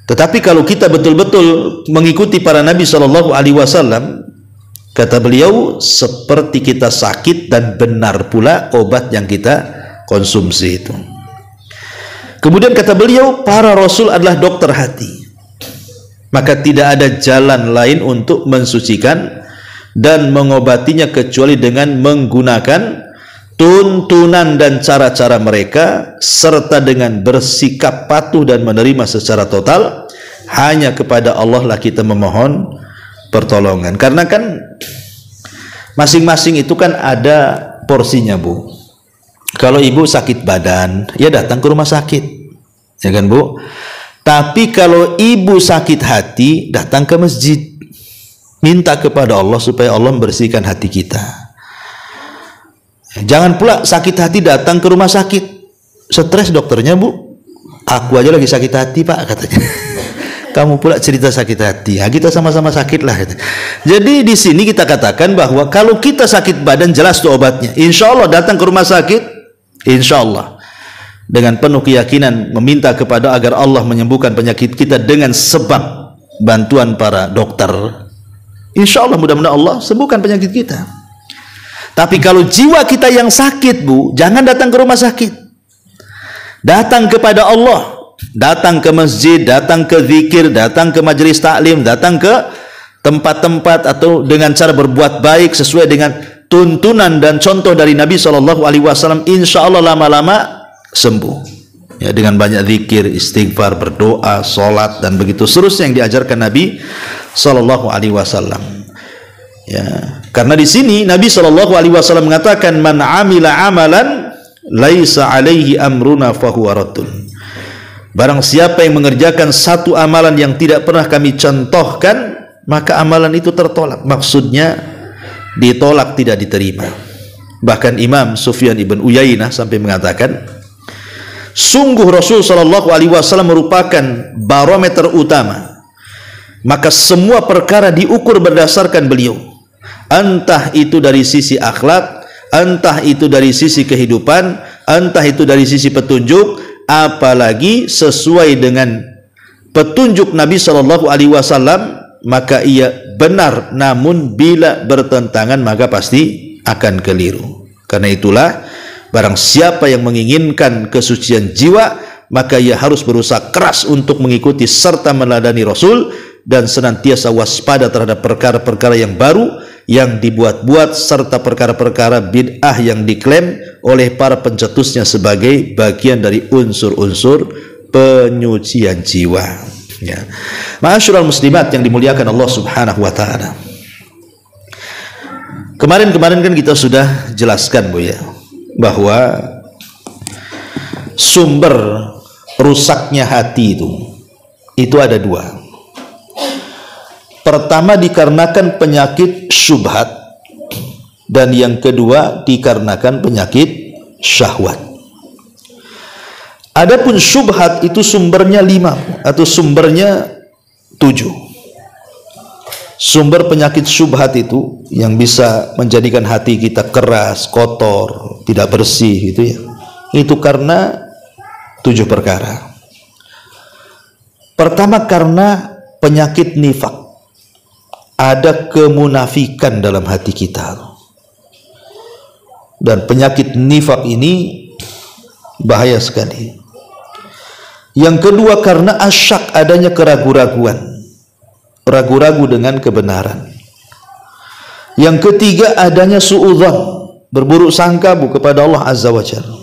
Tetapi kalau kita betul-betul mengikuti para Nabi Shallallahu Alaihi Wasallam, kata beliau, seperti kita sakit dan benar pula obat yang kita konsumsi itu. Kemudian kata beliau, para Rasul adalah dokter hati, maka tidak ada jalan lain untuk mensucikan dan mengobatinya kecuali dengan menggunakan tuntunan dan cara-cara mereka, serta dengan bersikap patuh dan menerima secara total. Hanya kepada Allah lah kita memohon pertolongan. Karena kan masing-masing itu kan ada porsinya, Bu. Kalau ibu sakit badan, ya datang ke rumah sakit, ya kan, Bu. Tapi kalau ibu sakit hati, datang ke masjid, minta kepada Allah supaya Allah membersihkan hati kita. Jangan pula sakit hati datang ke rumah sakit, stres dokternya, Bu. Aku aja lagi sakit hati, Pak, katanya. Kamu pula cerita sakit hati. Ya, kita sama-sama sakit lah. Jadi di sini kita katakan bahwa kalau kita sakit badan, jelas tuh obatnya. Insya Allah datang ke rumah sakit, insya Allah dengan penuh keyakinan meminta kepada agar Allah menyembuhkan penyakit kita dengan sebab bantuan para dokter. Insya Allah mudah-mudahan Allah sembuhkan penyakit kita. Tapi kalau jiwa kita yang sakit, Bu, jangan datang ke rumah sakit. Datang kepada Allah. Datang ke masjid, datang ke zikir, datang ke majelis taklim, datang ke tempat-tempat atau dengan cara berbuat baik sesuai dengan tuntunan dan contoh dari Nabi Shallallahu Alaihi Wasallam. Insya Allah lama-lama sembuh. Ya, dengan banyak zikir, istighfar, berdoa, sholat dan begitu seterusnya yang diajarkan Nabi Shallallahu Alaihi Wasallam. Ya, karena di sini Nabi Shallallahu Alaihi Wasallam mengatakan, man amila amalan laisa alaihi amruna fahuwa raddun. Barang siapa yang mengerjakan satu amalan yang tidak pernah kami contohkan, maka amalan itu tertolak. Maksudnya ditolak, tidak diterima. Bahkan Imam Sufyan ibn Uyainah sampai mengatakan, sungguh Rasul Shallallahu Alaihi Wasallam merupakan barometer utama, maka semua perkara diukur berdasarkan beliau, entah itu dari sisi akhlak, entah itu dari sisi kehidupan, entah itu dari sisi petunjuk, apalagi sesuai dengan petunjuk Nabi Shallallahu Alaihi Wasallam, maka ia benar, namun bila bertentangan maka pasti akan keliru. Karena itulah barang siapa yang menginginkan kesucian jiwa, maka ia harus berusaha keras untuk mengikuti serta meneladani Rasul dan senantiasa waspada terhadap perkara-perkara yang baru yang dibuat-buat serta perkara-perkara bid'ah yang diklaim oleh para pencetusnya sebagai bagian dari unsur-unsur penyucian jiwa. Ya. Ma'asyiral muslimat yang dimuliakan Allah Subhanahu wa taala. Kemarin kan kita sudah jelaskan, Bu, ya, bahwa sumber rusaknya hati itu ada dua. Pertama dikarenakan penyakit syubhat, dan yang kedua dikarenakan penyakit syahwat. Adapun syubhat itu sumbernya 5 atau sumbernya 7. Sumber penyakit syubhat itu yang bisa menjadikan hati kita keras, kotor, tidak bersih gitu ya. Itu karena 7 perkara. Pertama karena penyakit nifak. Ada kemunafikan dalam hati kita. Dan penyakit nifak ini bahaya sekali. Yang kedua, karena asyak, adanya keraguan-raguan, ragu-ragu dengan kebenaran. Yang ketiga, adanya suudzon, berburuk sangka kepada Allah Azza wa Jalla.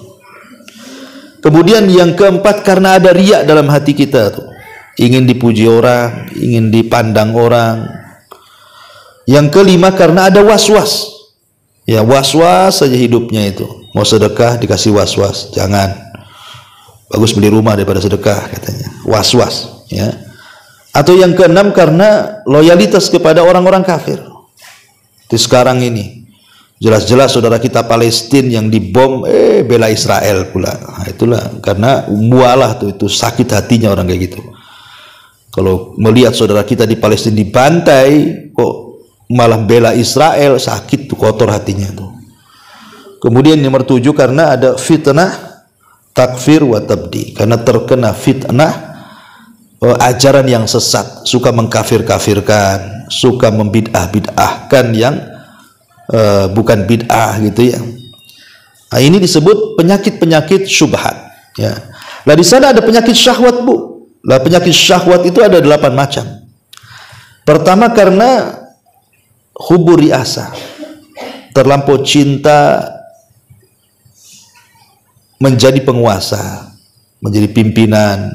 Kemudian yang keempat, karena ada riya dalam hati kita tuh, ingin dipuji orang, ingin dipandang orang. Yang kelima, karena ada was-was. Ya, was-was saja hidupnya itu. Mau sedekah dikasih was-was, jangan. Bagus beli rumah daripada sedekah katanya. Was-was, ya. Atau yang keenam, karena loyalitas kepada orang-orang kafir. Di sekarang ini jelas-jelas saudara kita Palestina yang dibom, bela Israel pula. Nah, itulah karena mualah tuh, itu sakit hatinya orang kayak gitu. Kalau melihat saudara kita di Palestina dibantai, kok malah bela Israel, sakit tuh, kotor hatinya tuh. Kemudian nomor 7, karena ada fitnah takfir wa tabdi, karena terkena fitnah ajaran yang sesat, suka mengkafir-kafirkan, suka membid'ah-bid'ahkan yang bukan bid'ah gitu ya. Nah, ini disebut penyakit-penyakit syubhat ya. Nah, di sana ada penyakit syahwat, Bu. Nah, penyakit syahwat itu ada 8 macam. Pertama, karena hubur riasa, terlampau cinta menjadi penguasa, menjadi pimpinan.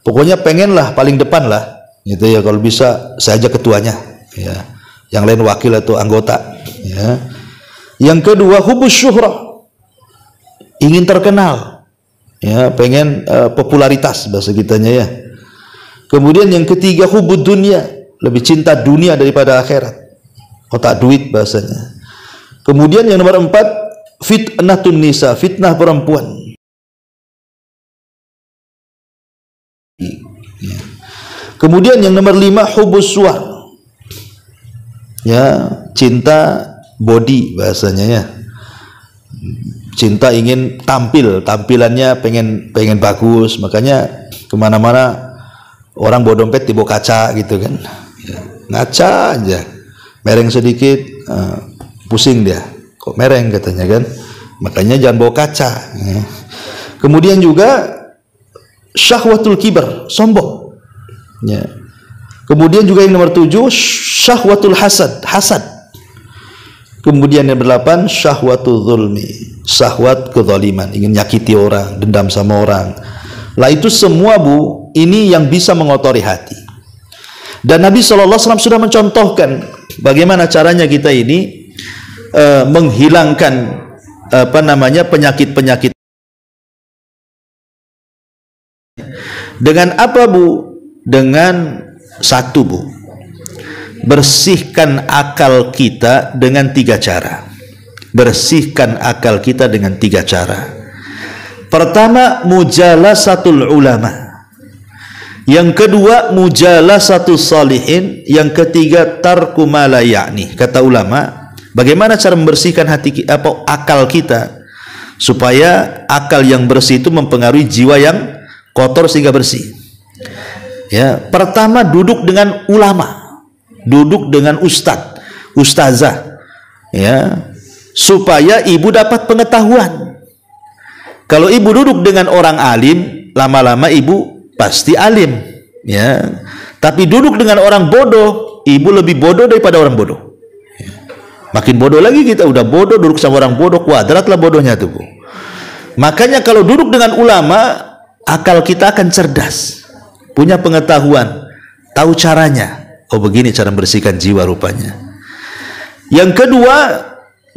Pokoknya pengenlah paling depan lah, gitu ya. Kalau bisa saya aja ketuanya, ya. Yang lain wakil atau anggota, ya. Yang kedua, hubus syuhrah, ingin terkenal, ya, pengen popularitas bahasa kitanya ya. Kemudian yang ketiga, hubud dunia, lebih cinta dunia daripada akhirat, otak duit bahasanya. Kemudian yang nomor 4, fitnatun nisa, fitnah perempuan. Ya. Kemudian yang nomor 5, hubus suar, ya, cinta body bahasanya ya. Cinta ingin tampil, tampilannya pengen bagus, makanya kemana-mana orang bawa dompet dibawa kaca gitu kan, ya, ngaca aja, mereng sedikit, pusing dia. Kok mereng katanya kan, makanya jangan bawa kaca ya. Kemudian juga syahwatul kibar, sombong ya. Kemudian juga yang nomor 7, syahwatul hasad, hasad. Kemudian yang 8, syahwatul zulmi, syahwat kezaliman, ingin nyakiti orang, dendam sama orang. Lah itu semua, Bu, ini yang bisa mengotori hati. Dan Nabi SAW sudah mencontohkan bagaimana caranya kita ini menghilangkan penyakit-penyakit. Dengan apa, Bu? Dengan satu, Bu, bersihkan akal kita dengan 3 cara. Bersihkan akal kita dengan 3 cara. Pertama, mujalasatul ulama. Yang kedua, mujalasatus salihin. Yang ketiga, tarku ma la ya'ni. Kata ulama, bagaimana cara membersihkan akal kita supaya akal yang bersih itu mempengaruhi jiwa yang kotor sehingga bersih. Ya, pertama, duduk dengan ulama, duduk dengan ustazah, ya, supaya ibu dapat pengetahuan. Kalau ibu duduk dengan orang alim, lama-lama ibu pasti alim, ya. Tapi duduk dengan orang bodoh, ibu lebih bodoh daripada orang bodoh. Makin bodoh lagi kita, udah bodoh duduk sama orang bodoh, kuadrat lah bodohnya tuh, Bu. Makanya kalau duduk dengan ulama, akal kita akan cerdas, punya pengetahuan, tahu caranya. Oh, begini cara membersihkan jiwa rupanya. Yang kedua,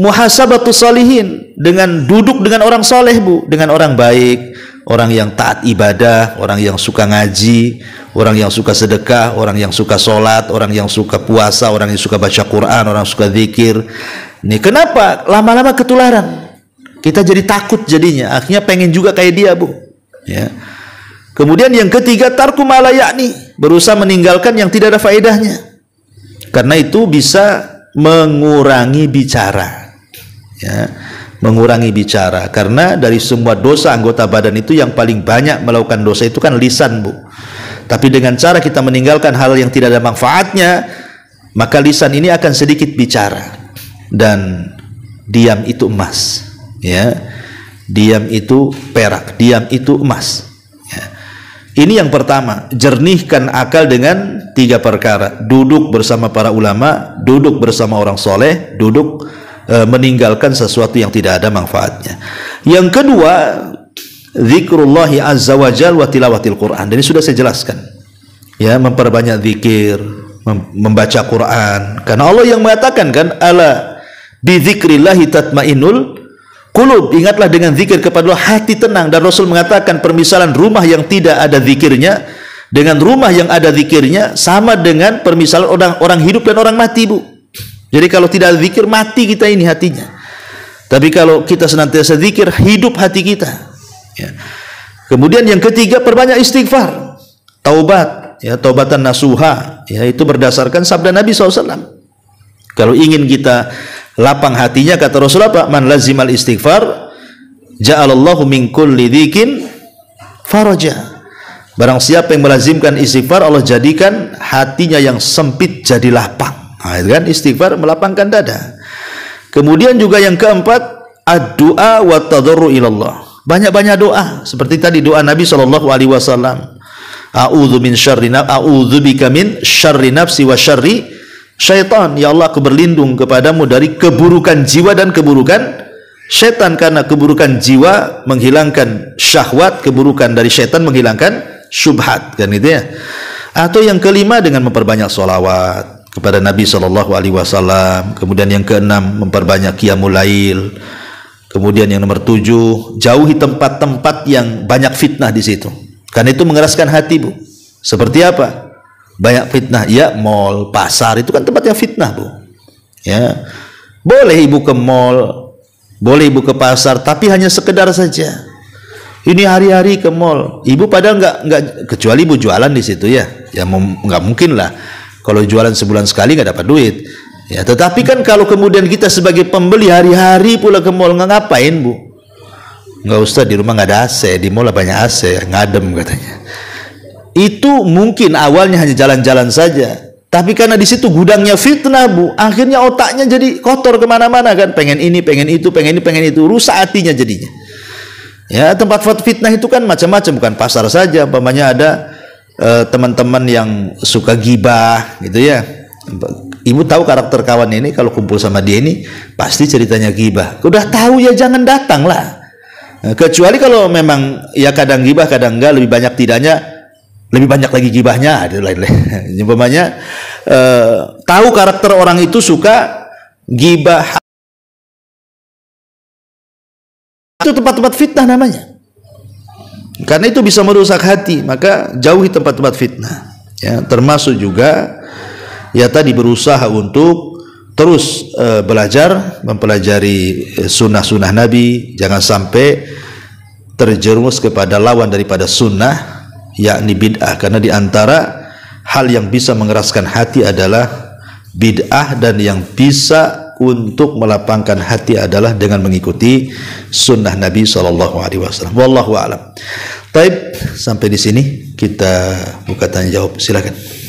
muhasabatus salihin, dengan duduk dengan orang soleh, Bu, dengan orang baik, orang yang taat ibadah, orang yang suka ngaji, orang yang suka sedekah, orang yang suka sholat, orang yang suka puasa, orang yang suka baca Quran, orang yang suka zikir. Nih, kenapa lama-lama ketularan? Kita jadi takut jadinya, akhirnya pengen juga kayak dia, Bu, ya. Kemudian yang ketiga, tarku ma la ya'ni, berusaha meninggalkan yang tidak ada faedahnya, karena itu bisa mengurangi bicara, ya, mengurangi bicara. Karena dari semua dosa anggota badan itu yang paling banyak melakukan dosa itu kan lisan, Bu. Tapi dengan cara kita meninggalkan hal yang tidak ada manfaatnya, maka lisan ini akan sedikit bicara. Dan diam itu emas, ya. Diam itu perak, diam itu emas. Ya. Ini yang pertama, jernihkan akal dengan 3 perkara. Duduk bersama para ulama, duduk bersama orang soleh, duduk meninggalkan sesuatu yang tidak ada manfaatnya. Yang kedua, zikrullahi azza wa jal wa tilawatil Quran. Dan ini sudah saya jelaskan. Ya, memperbanyak zikir, membaca Quran. Karena Allah yang mengatakan kan, ala bi dzikrillahi tatmainnul qulub. Ingatlah dengan zikir kepada Allah hati tenang. Dan Rasul mengatakan permisalan rumah yang tidak ada zikirnya dengan rumah yang ada zikirnya sama dengan permisalan orang hidup dan orang mati, Bu. Jadi kalau tidak ada zikir, mati kita ini hatinya. Tapi kalau kita senantiasa zikir, hidup hati kita. Ya. Kemudian yang ketiga, perbanyak istighfar, taubat, ya, taubatan nasuha. Ya, itu berdasarkan sabda Nabi SAW. Kalau ingin kita lapang hatinya, kata Rasulullah, Pak, man lazimal istighfar, ja'alallahu min kulli dzikin faraja. Barang siapa yang melazimkan istighfar, Allah jadikan hatinya yang sempit jadi lapang. Nah, itu kan istighfar melapangkan dada. Kemudian juga yang keempat, ad-du'a wa tadarru ilallah. Banyak-banyak doa, seperti tadi doa Nabi SAW. A'udzu min syarri a'udzu bika min syarri nafsi wa syarri syaitan. Ya Allah, aku berlindung kepadamu dari keburukan jiwa dan keburukan syaitan. Karena keburukan jiwa menghilangkan syahwat, keburukan dari syaitan menghilangkan syubhat, kan gitu ya. Atau yang kelima, dengan memperbanyak sholawat kepada Nabi SAW. Kemudian yang keenam, memperbanyak qiyamul lail. Kemudian yang nomor 7, jauhi tempat-tempat yang banyak fitnah di situ. Karena itu mengeraskan hati, Bu. Seperti apa? Banyak fitnah. Ya, mall, pasar, itu kan tempatnya fitnah, Bu. Ya. Boleh ibu ke mall, boleh ibu ke pasar, tapi hanya sekedar saja. Ini hari-hari ke mall. Ibu padahal enggak, kecuali ibu jualan di situ ya. Ya enggak mungkin lah. Kalau jualan sebulan sekali nggak dapat duit. Ya, tetapi kan kalau kemudian kita sebagai pembeli hari-hari pula ke mall, ngapain, Bu? Nggak usah, di rumah nggak ada AC, di mall banyak AC, ngadem katanya. Itu mungkin awalnya hanya jalan-jalan saja, tapi karena di situ gudangnya fitnah, Bu, akhirnya otaknya jadi kotor kemana-mana kan, pengen ini, pengen itu, pengen ini, pengen itu, rusak hatinya jadinya. Ya, tempat fitnah itu kan macam-macam, bukan pasar saja. Umpamanya ada teman-teman yang suka gibah gitu ya. Ibu tahu karakter kawan ini, kalau kumpul sama dia ini pasti ceritanya gibah. Udah tahu ya jangan datang lah. Kecuali kalau memang ya kadang gibah kadang enggak, lebih banyak tidaknya, lebih banyak lagi gibahnya, ada lain-lain. Umpamanya tahu karakter orang itu suka gibah, itu tempat-tempat fitnah namanya. Karena itu bisa merusak hati, maka jauhi tempat-tempat fitnah. Ya, termasuk juga ya tadi berusaha untuk terus belajar, mempelajari sunnah-sunnah Nabi, jangan sampai terjerumus kepada lawan daripada sunnah, yakni bid'ah. Karena diantara hal yang bisa mengeraskan hati adalah bid'ah, dan yang bisa untuk melapangkan hati adalah dengan mengikuti sunnah Nabi SAW. Wallahu a'lam. Taib, sampai di sini kita buka tanya jawab. Silakan.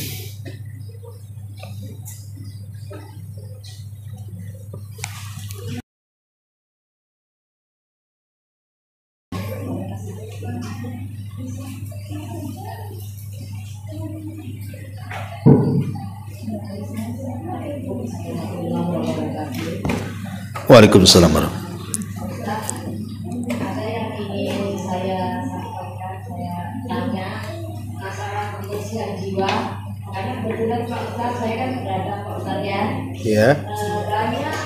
Waalaikumsalam warahmatullahi wabarakatuh. Ada yang ingin saya sampaikan, saya tanya masalah kebersihan jiwa. Karena kebetulan Pak Ustaz, saya kan berada Pak Ustaz ya. Iya. Banyak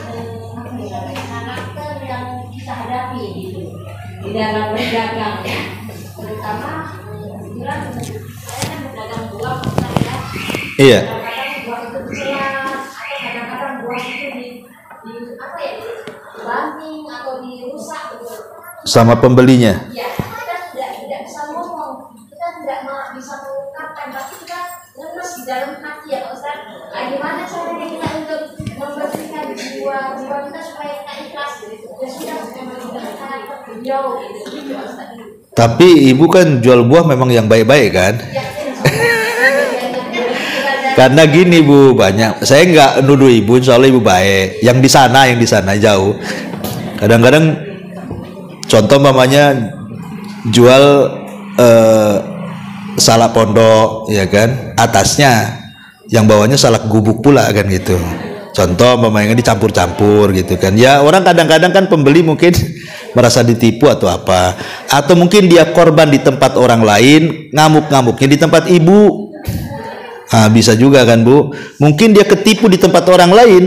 karakter yang kita hadapi gitu di dalam berdagang, terutama kebetulan saya kan berdagang buah Pak Ustaz ya. Iya. Kadang-kadang buah itu jelas, atau kadang-kadang buah itu di apa ya, dibanting atau dirusak gitu Sama pembelinya. ya. Kita tidak bisa ngomong, kita tidak bisa mengungkapkan, tapi kita lemes di dalam hati ya Pak Ustaz. Nah, gimana caranya kita untuk membersihkan jiwa kita supaya kita ikhlas gitu. Ya sudah, memang kita karakter beliau gitu Pak Ustaz. Tapi ibu kan jual buah memang yang baik-baik kan? Ya, Karena gini Bu, banyak saya nggak nuduh ibu, soalnya ibu baik. Yang di sana jauh. Kadang-kadang contoh mamanya jual salak pondok, ya kan? Atasnya yang bawahnya salak gubuk pula kan gitu. Contoh mamanya dicampur-campur gitu kan. Ya orang kadang-kadang kan pembeli mungkin merasa ditipu atau apa. Atau mungkin dia korban di tempat orang lain, ngamuk-ngamuknya di tempat ibu. Bisa juga kan Bu. Mungkin dia ketipu di tempat orang lain,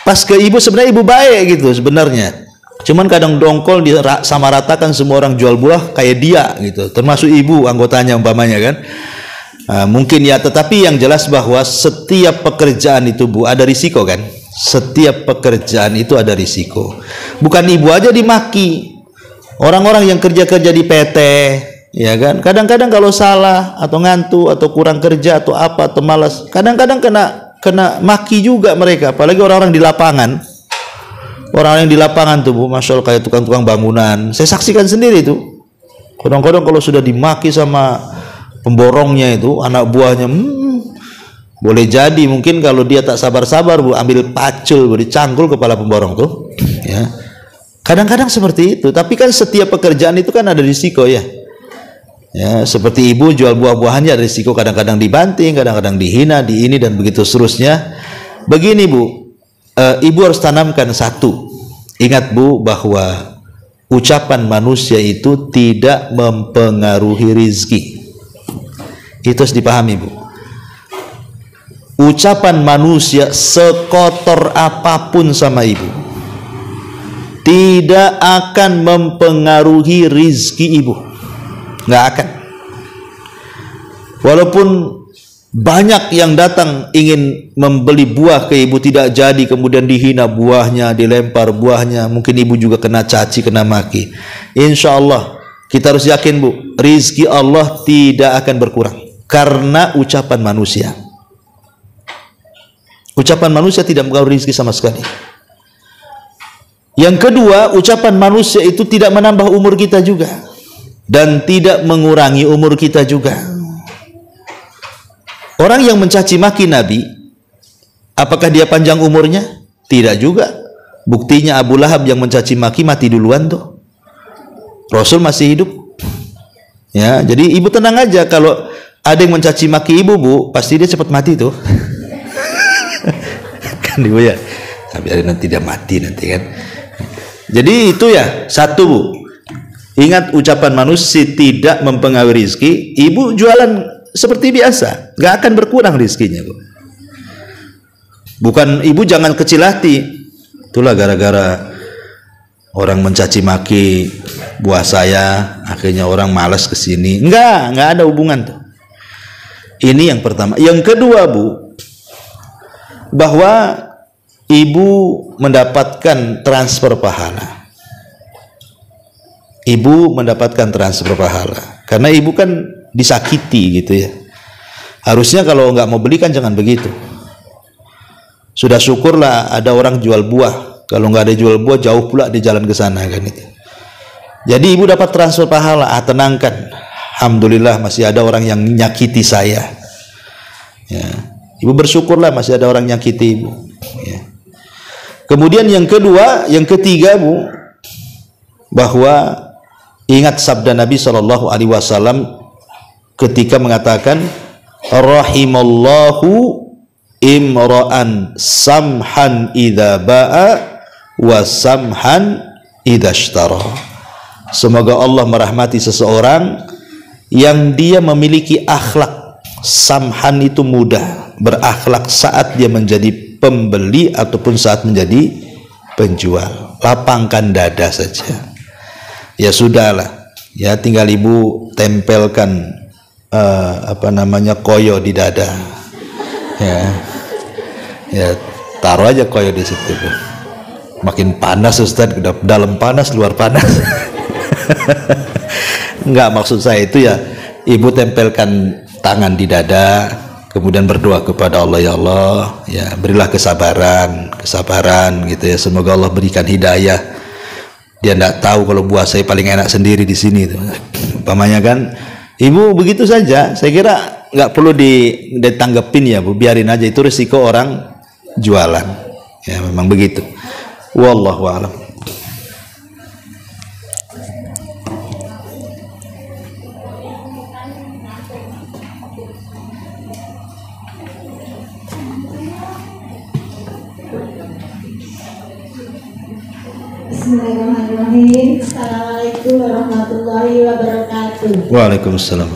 pas ke ibu sebenarnya ibu baik gitu sebenarnya. Cuman kadang dongkol sama ratakan semua orang jual buah kayak dia gitu, termasuk ibu anggotanya umpamanya kan. Mungkin ya, tetapi yang jelas bahwa setiap pekerjaan itu Bu ada risiko kan. Setiap pekerjaan itu ada risiko. Bukan ibu aja dimaki, orang-orang yang kerja-kerja di PT, ya kan, kadang-kadang kalau salah atau ngantuk atau kurang kerja atau apa atau malas, kadang-kadang kena maki juga mereka. Apalagi orang-orang di lapangan. Orang yang di lapangan tuh Bu, masya Allah, kayak tukang-tukang bangunan. Saya saksikan sendiri tuh. Kadang-kadang kalau sudah dimaki sama pemborongnya itu, anak buahnya, boleh jadi mungkin kalau dia tak sabar-sabar Bu, ambil pacul, Bu, dicangkul kepala pemborong tuh. Ya. Kadang-kadang seperti itu. Tapi kan setiap pekerjaan itu kan ada risiko ya. Ya, seperti ibu jual buah-buahannya ada risiko, kadang-kadang dibanting, kadang-kadang dihina, di ini dan begitu seterusnya. Begini Bu, ibu harus tanamkan satu. Ingat Bu bahwa ucapan manusia itu tidak mempengaruhi rizki. Itu harus dipahami Bu. Ucapan manusia sekotor apapun sama ibu tidak akan mempengaruhi rizki ibu. Nggak akan. Walaupun banyak yang datang ingin membeli buah ke ibu tidak jadi, kemudian dihina buahnya, dilempar buahnya, mungkin ibu juga kena caci, kena maki. Insya Allah kita harus yakin Bu, rizki Allah tidak akan berkurang karena ucapan manusia. Ucapan manusia tidak mempengaruhi rizki sama sekali. Yang kedua, ucapan manusia itu tidak menambah umur kita juga dan tidak mengurangi umur kita juga. Orang yang mencaci maki Nabi, apakah dia panjang umurnya? Tidak juga. Buktinya Abu Lahab yang mencaci maki mati duluan tuh. Rasul masih hidup. Ya, jadi ibu tenang aja, kalau ada yang mencaci maki ibu Bu, pasti dia cepat mati tuh. Kan ibu ya. Tapi ada nanti dia mati nanti kan. Jadi itu ya, satu Bu. Ingat ucapan manusia tidak mempengaruhi rizki. Ibu jualan seperti biasa, nggak akan berkurang rizkinya Bu. Bukan ibu jangan kecil hati. Itulah gara-gara orang mencaci maki buah saya, akhirnya orang malas kesini. Nggak ada hubungan tuh. Ini yang pertama. Yang kedua Bu, bahwa ibu mendapatkan transfer pahala. Ibu mendapatkan transfer pahala karena ibu kan disakiti gitu ya. Harusnya kalau nggak mau beli kan jangan begitu. Sudah syukurlah ada orang jual buah. Kalau nggak ada jual buah, jauh pula di jalan ke sana kan itu. Jadi ibu dapat transfer pahala. Tenangkan, alhamdulillah masih ada orang yang nyakiti saya. Ya. Ibu bersyukurlah masih ada orang yang nyakiti ibu. Ya. Kemudian yang kedua, yang ketiga Bu, bahwa ingat sabda Nabi SAW ketika mengatakan, rahimallahu imra'an samhan idza ba'a wa samhan idza ishtara. Semoga Allah merahmati seseorang yang dia memiliki akhlak samhan, itu mudah berakhlak saat dia menjadi pembeli ataupun saat menjadi penjual. Lapangkan dada saja. Ya sudahlah, ya tinggal ibu tempelkan koyo di dada. Ya taruh aja koyo di situ. Makin panas Ustaz, dalam panas luar panas. Enggak, maksud saya itu ya ibu tempelkan tangan di dada, kemudian berdoa kepada Allah, ya Allah, ya berilah kesabaran gitu ya. Semoga Allah berikan hidayah. Dia tidak tahu kalau buah saya paling enak sendiri di sini tuh. Umpamanya kan, ibu begitu saja. Saya kira nggak perlu ditanggepin ya Bu, biarin aja, itu risiko orang jualan. Ya memang begitu. Wallahu a'lam. Bismillahirrahmanirrahim. Assalamualaikum warahmatullahi wabarakatuh. Waalaikumsalam.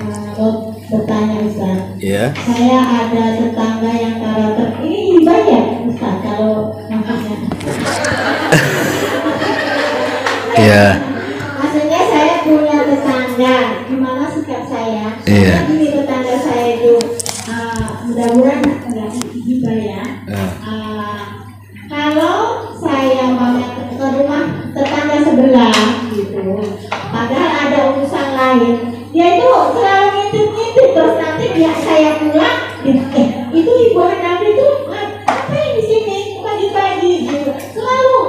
Mau bertanya Ustaz. Ya. Saya ada tetangga yang karakter ini hibah ya Ustaz kalau maksudnya. Ya. Maksudnya saya punya tetangga, gimana sikap saya? Iya. Gini tetangga saya itu mudah-mudahan enggak hibah ya. Kalau saya mau ke rumah tetangga sebelah gitu, padahal ada urusan lain, dia itu selalu ngintip-ngintip, terus nanti dia saya pulang, itu ibu anak itu apa yang di sini pagi-pagi gitu, selalu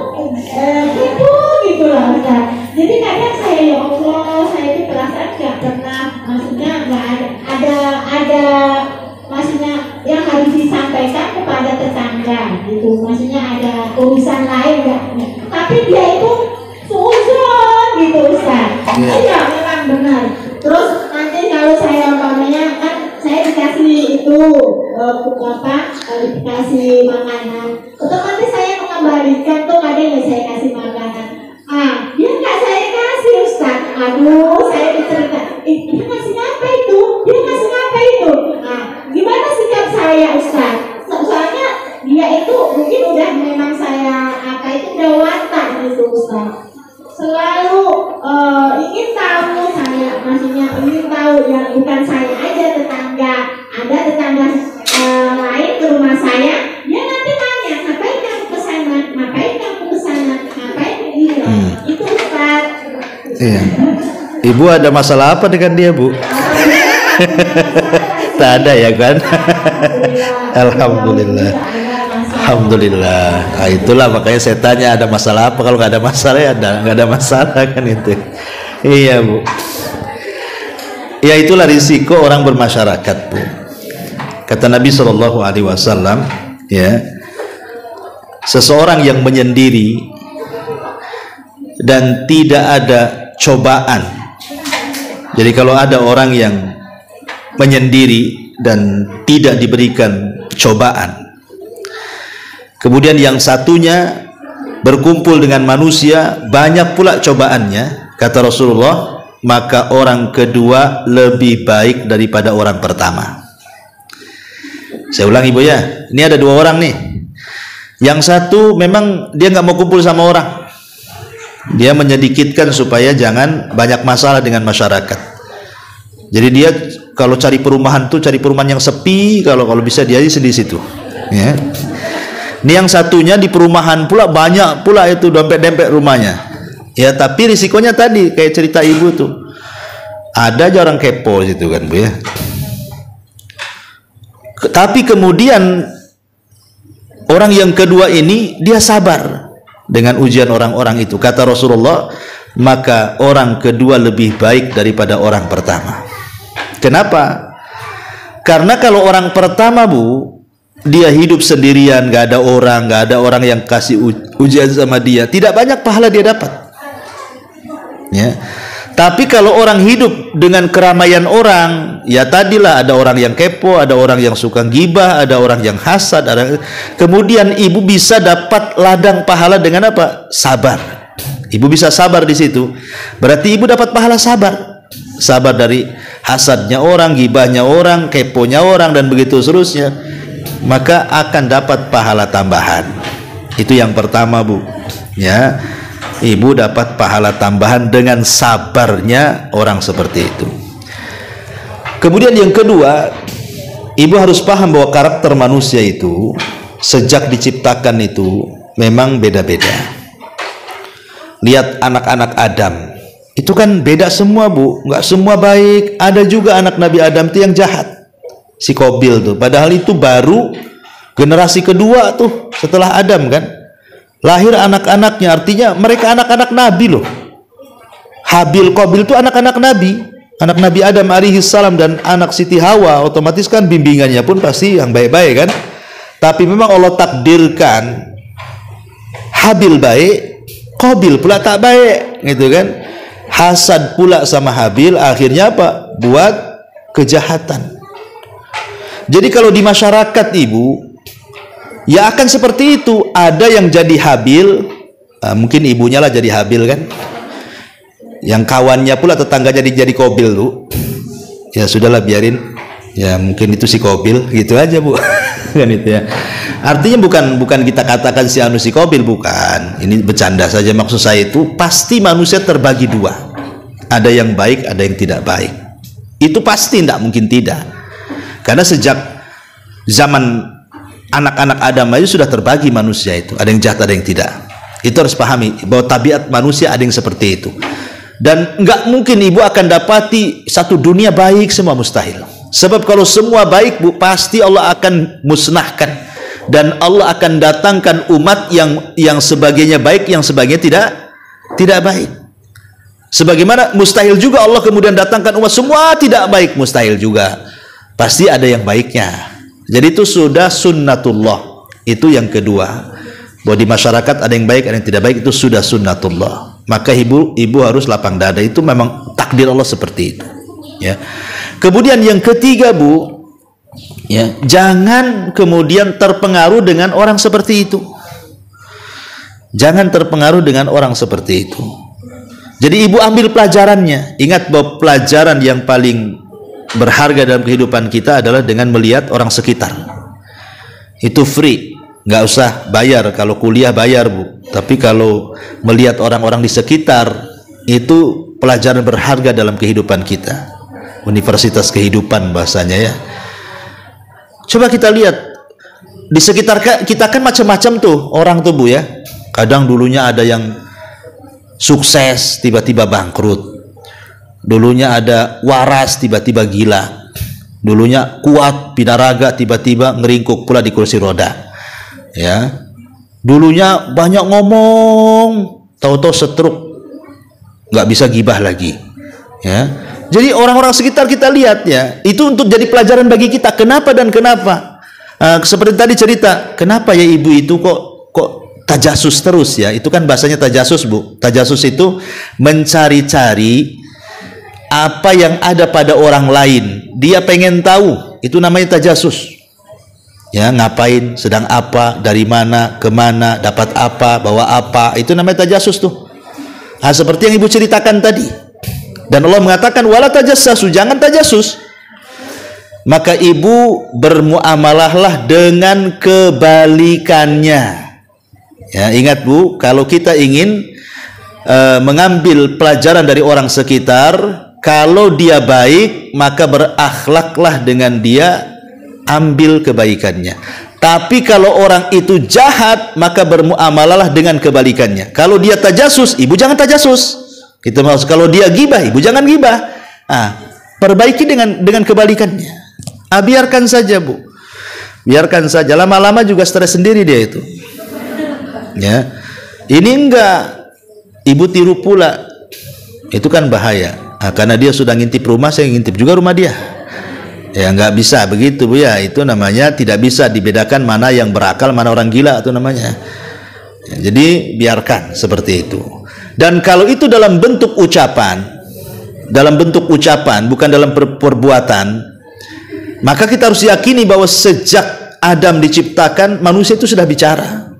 kepo gitu lah Ustaz. Jadi kadang saya ya Allah, saya itu perasaan nggak pernah, maksudnya nggak ada maksudnya yang harus disampaikan kepada tetangga gitu, maksudnya ada urusan lain enggak, tapi dia itu suzon gitu Ustaz. Iya memang benar. Terus nanti kalau saya umpamanya kan saya dikasih itu dikasih makanan, otomatis saya mengembalikan tuh, kadang ya saya kasih makanan, dia nggak saya kasih Ustaz. Aduh, saya dicerita, dia ngasih apa itu, dia ngasih apa itu. Gimana sikap saya Ustaz? Soalnya dia itu mungkin udah memang saya itu udah watak gitu Ustaz. Selalu ingin tahu saya, maksudnya ingin tahu yang bukan saya aja, tetangga, ada tetangga lain ke rumah saya, dia nanti tanya, ngapain kamu kesana, ngapain kamu kesana, ngapain gitu. Itu Ustaz. Iya. Ibu ada masalah apa dengan dia Bu? Tak ada ya kan? Alhamdulillah. Alhamdulillah. Nah, itulah makanya saya tanya ada masalah apa. Kalau nggak ada masalah ya nggak ada masalah kan itu. Iya Bu. Ya itulah risiko orang bermasyarakat Bu. Kata Nabi SAW, ya, seseorang yang menyendiri dan tidak ada cobaan. Jadi kalau ada orang yang menyendiri dan tidak diberikan cobaan, kemudian yang satunya berkumpul dengan manusia, banyak pula cobaannya, kata Rasulullah, maka orang kedua lebih baik daripada orang pertama. Saya ulangi Bu ya, ini ada dua orang nih. Yang satu memang dia nggak mau kumpul sama orang, dia menyedikitkan supaya jangan banyak masalah dengan masyarakat. Jadi dia kalau cari perumahan tuh cari perumahan yang sepi, kalau bisa dia di situ. Ya. Ini yang satunya di perumahan pula banyak pula itu dempet-dempet rumahnya. Ya tapi risikonya tadi kayak cerita ibu tuh, ada aja orang kepo situ kan Bu ya. Tapi kemudian orang yang kedua ini dia sabar dengan ujian orang-orang itu. Kata Rasulullah, maka orang kedua lebih baik daripada orang pertama. Kenapa? Karena kalau orang pertama Bu, dia hidup sendirian, gak ada orang yang kasih ujian sama dia, tidak banyak pahala dia dapat. Ya. Tapi kalau orang hidup dengan keramaian orang, ya tadilah ada orang yang kepo, ada orang yang suka gibah, ada orang yang hasad, kemudian ibu bisa dapat ladang pahala dengan apa? Sabar. Ibu bisa sabar di situ. Berarti ibu dapat pahala sabar. Sabar dari hasadnya orang, gibahnya orang, keponya orang, dan begitu seterusnya. Maka akan dapat pahala tambahan. Itu yang pertama Bu. Ya. Ibu dapat pahala tambahan dengan sabarnya orang seperti itu. Kemudian yang kedua, ibu harus paham bahwa karakter manusia itu sejak diciptakan itu memang beda-beda. Lihat anak-anak Adam, itu kan beda semua Bu, nggak semua baik. Ada juga anak Nabi Adam itu yang jahat, si Qabil tuh. Padahal itu baru generasi kedua tuh setelah Adam kan. Lahir anak-anaknya, artinya mereka anak-anak Nabi loh. Habil, Qabil itu anak-anak Nabi. Anak Nabi Adam alaihi salam dan anak Siti Hawa, otomatis kan bimbingannya pun pasti yang baik-baik kan. Tapi memang Allah takdirkan Habil baik, Qabil pula tak baik, gitu kan. Hasad pula sama Habil, akhirnya apa? Buat kejahatan. Jadi kalau di masyarakat ibu, ya akan seperti itu. Ada yang jadi Habil, mungkin ibunya lah jadi Habil kan. Yang kawannya pula tetangganya jadi Qabil tuh. Ya sudahlah biarin. Ya mungkin itu si Qabil, gitu aja bu. Kan itu ya. Artinya bukan kita katakan si anu si Qabil, bukan. Ini bercanda saja, maksud saya itu pasti manusia terbagi dua. Ada yang baik, ada yang tidak baik. Itu pasti, tidak mungkin tidak. Karena sejak zaman anak-anak Adam aja sudah terbagi manusia itu. Ada yang jahat, ada yang tidak. Itu harus pahami bahwa tabiat manusia ada yang seperti itu. Dan nggak mungkin ibu akan dapati satu dunia baik semua, mustahil. Sebab kalau semua baik bu, pasti Allah akan musnahkan, dan Allah akan datangkan umat yang sebagainya baik, yang sebagainya tidak baik. Sebagaimana mustahil juga Allah kemudian datangkan umat semua tidak baik, mustahil juga. Pasti ada yang baiknya. Jadi itu sudah sunnatullah. Itu yang kedua, bahwa di masyarakat ada yang baik, ada yang tidak baik, itu sudah sunnatullah. Maka ibu harus lapang dada, itu memang takdir Allah seperti itu ya. Kemudian yang ketiga bu, ya, jangan kemudian terpengaruh dengan orang seperti itu. Jangan terpengaruh dengan orang seperti itu. Jadi ibu ambil pelajarannya. Ingat bahwa pelajaran yang paling berharga dalam kehidupan kita adalah dengan melihat orang sekitar. Itu free, nggak usah bayar. Kalau kuliah bayar bu, tapi kalau melihat orang-orang di sekitar, itu pelajaran berharga dalam kehidupan kita. Universitas kehidupan bahasanya ya. Coba kita lihat di sekitar kita kan macam-macam tuh orang tuh bu ya. Kadang dulunya ada yang sukses tiba-tiba bangkrut, dulunya ada waras tiba-tiba gila, dulunya kuat binaraga tiba-tiba ngeringkuk pula di kursi roda ya. Dulunya banyak ngomong, tahu-tahu setruk, nggak bisa gibah lagi ya. Jadi orang-orang sekitar kita lihat ya, itu untuk jadi pelajaran bagi kita. Kenapa dan kenapa? Seperti tadi cerita, kenapa ya ibu itu kok tajasus terus ya? Itu kan bahasanya tajasus bu. Tajasus itu mencari-cari apa yang ada pada orang lain. Dia pengen tahu, itu namanya tajasus. Ya, ngapain, sedang apa, dari mana, kemana, dapat apa, bawa apa, itu namanya tajasus tuh. Nah, seperti yang ibu ceritakan tadi. Dan Allah mengatakan wala tajassasu, jangan tajasus. Maka ibu bermuamalahlah dengan kebalikannya. Ya, ingat bu, kalau kita ingin mengambil pelajaran dari orang sekitar, kalau dia baik maka berakhlaklah dengan dia, ambil kebaikannya. Tapi kalau orang itu jahat, maka bermuamalahlah dengan kebalikannya. Kalau dia tajasus, ibu jangan tajasus. Itu maksud, kalau dia gibah, ibu jangan gibah. Perbaiki dengan kebalikannya. Biarkan saja bu, biarkan saja. Lama-lama juga stres sendiri dia itu. Ya, ini enggak, ibu tiru pula, itu kan bahaya. Karena dia sudah ngintip rumah, saya ngintip juga rumah dia. Ya nggak bisa begitu bu ya. Itu namanya tidak bisa dibedakan mana yang berakal, mana orang gila itu namanya. Ya, jadi biarkan seperti itu. Dan kalau itu dalam bentuk ucapan, bukan dalam perbuatan, maka kita harus yakini bahwa sejak Adam diciptakan, manusia itu sudah bicara.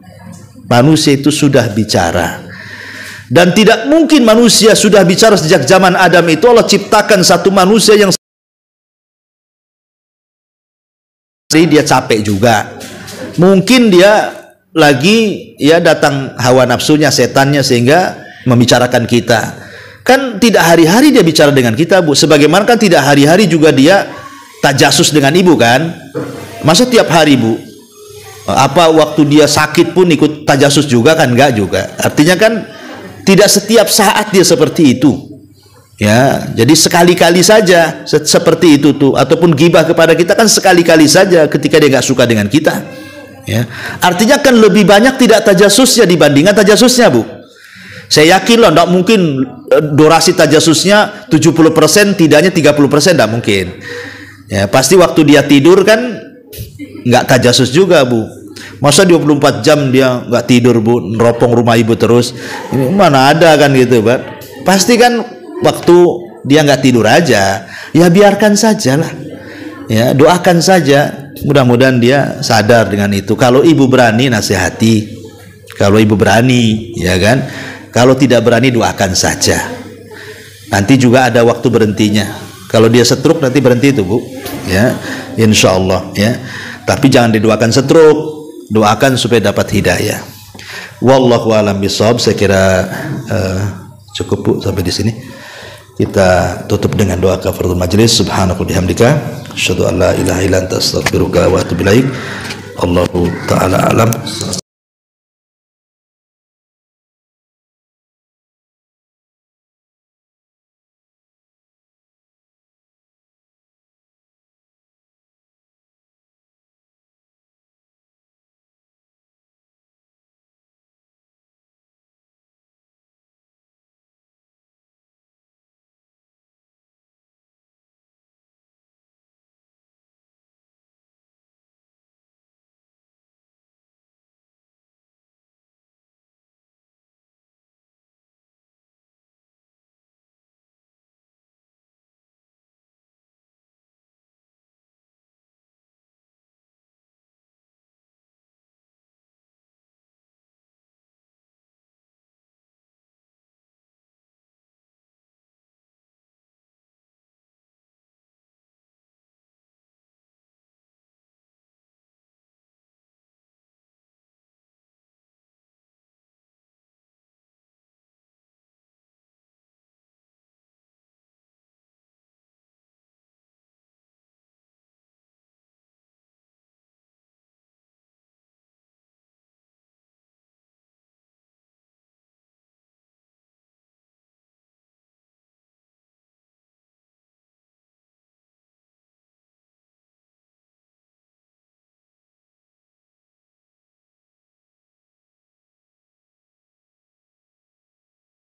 Manusia itu sudah bicara. Dan tidak mungkin manusia sudah bicara sejak zaman Adam itu. Allah ciptakan satu manusia yang dia capek juga. Mungkin dia lagi ya datang hawa nafsunya, setannya, sehingga membicarakan kita. Kan tidak hari-hari dia bicara dengan kita bu. Sebagaimana kan tidak hari-hari juga dia tajasus dengan ibu kan. Masa tiap hari bu? Apa waktu dia sakit pun ikut tajasus juga kan? Enggak juga. Artinya kan tidak setiap saat dia seperti itu ya. Jadi sekali-kali saja seperti itu tuh. Ataupun gibah kepada kita kan sekali-kali saja ketika dia nggak suka dengan kita ya. Artinya kan lebih banyak tidak tajasusnya dibandingkan tajasusnya bu. Saya yakin loh, tidak mungkin durasi tajasusnya 70%, tidaknya 30%, tidak mungkin. Ya, pasti waktu dia tidur kan nggak tajasus juga, Bu. Masa 24 jam dia nggak tidur, Bu, neropong rumah ibu terus? Ini mana ada kan gitu, Pak. Pasti kan waktu dia nggak tidur aja, ya biarkan saja lah. Ya, doakan saja. Mudah-mudahan dia sadar dengan itu. Kalau ibu berani, nasihati. Kalau ibu berani, ya kan. Kalau tidak berani, doakan saja. Nanti juga ada waktu berhentinya. Kalau dia stroke nanti berhenti itu, Bu. Ya, insya Allah. Ya. Tapi jangan didoakan stroke. Doakan supaya dapat hidayah. Wallahu a'lam bishawab. Saya kira cukup, Bu, sampai di sini. Kita tutup dengan doa kafaratul majlis. Subhanaka bihamdika, asyhadu an la ilaha illa anta, astaghfiruka wa atubu ilaik. Allahu taala alam.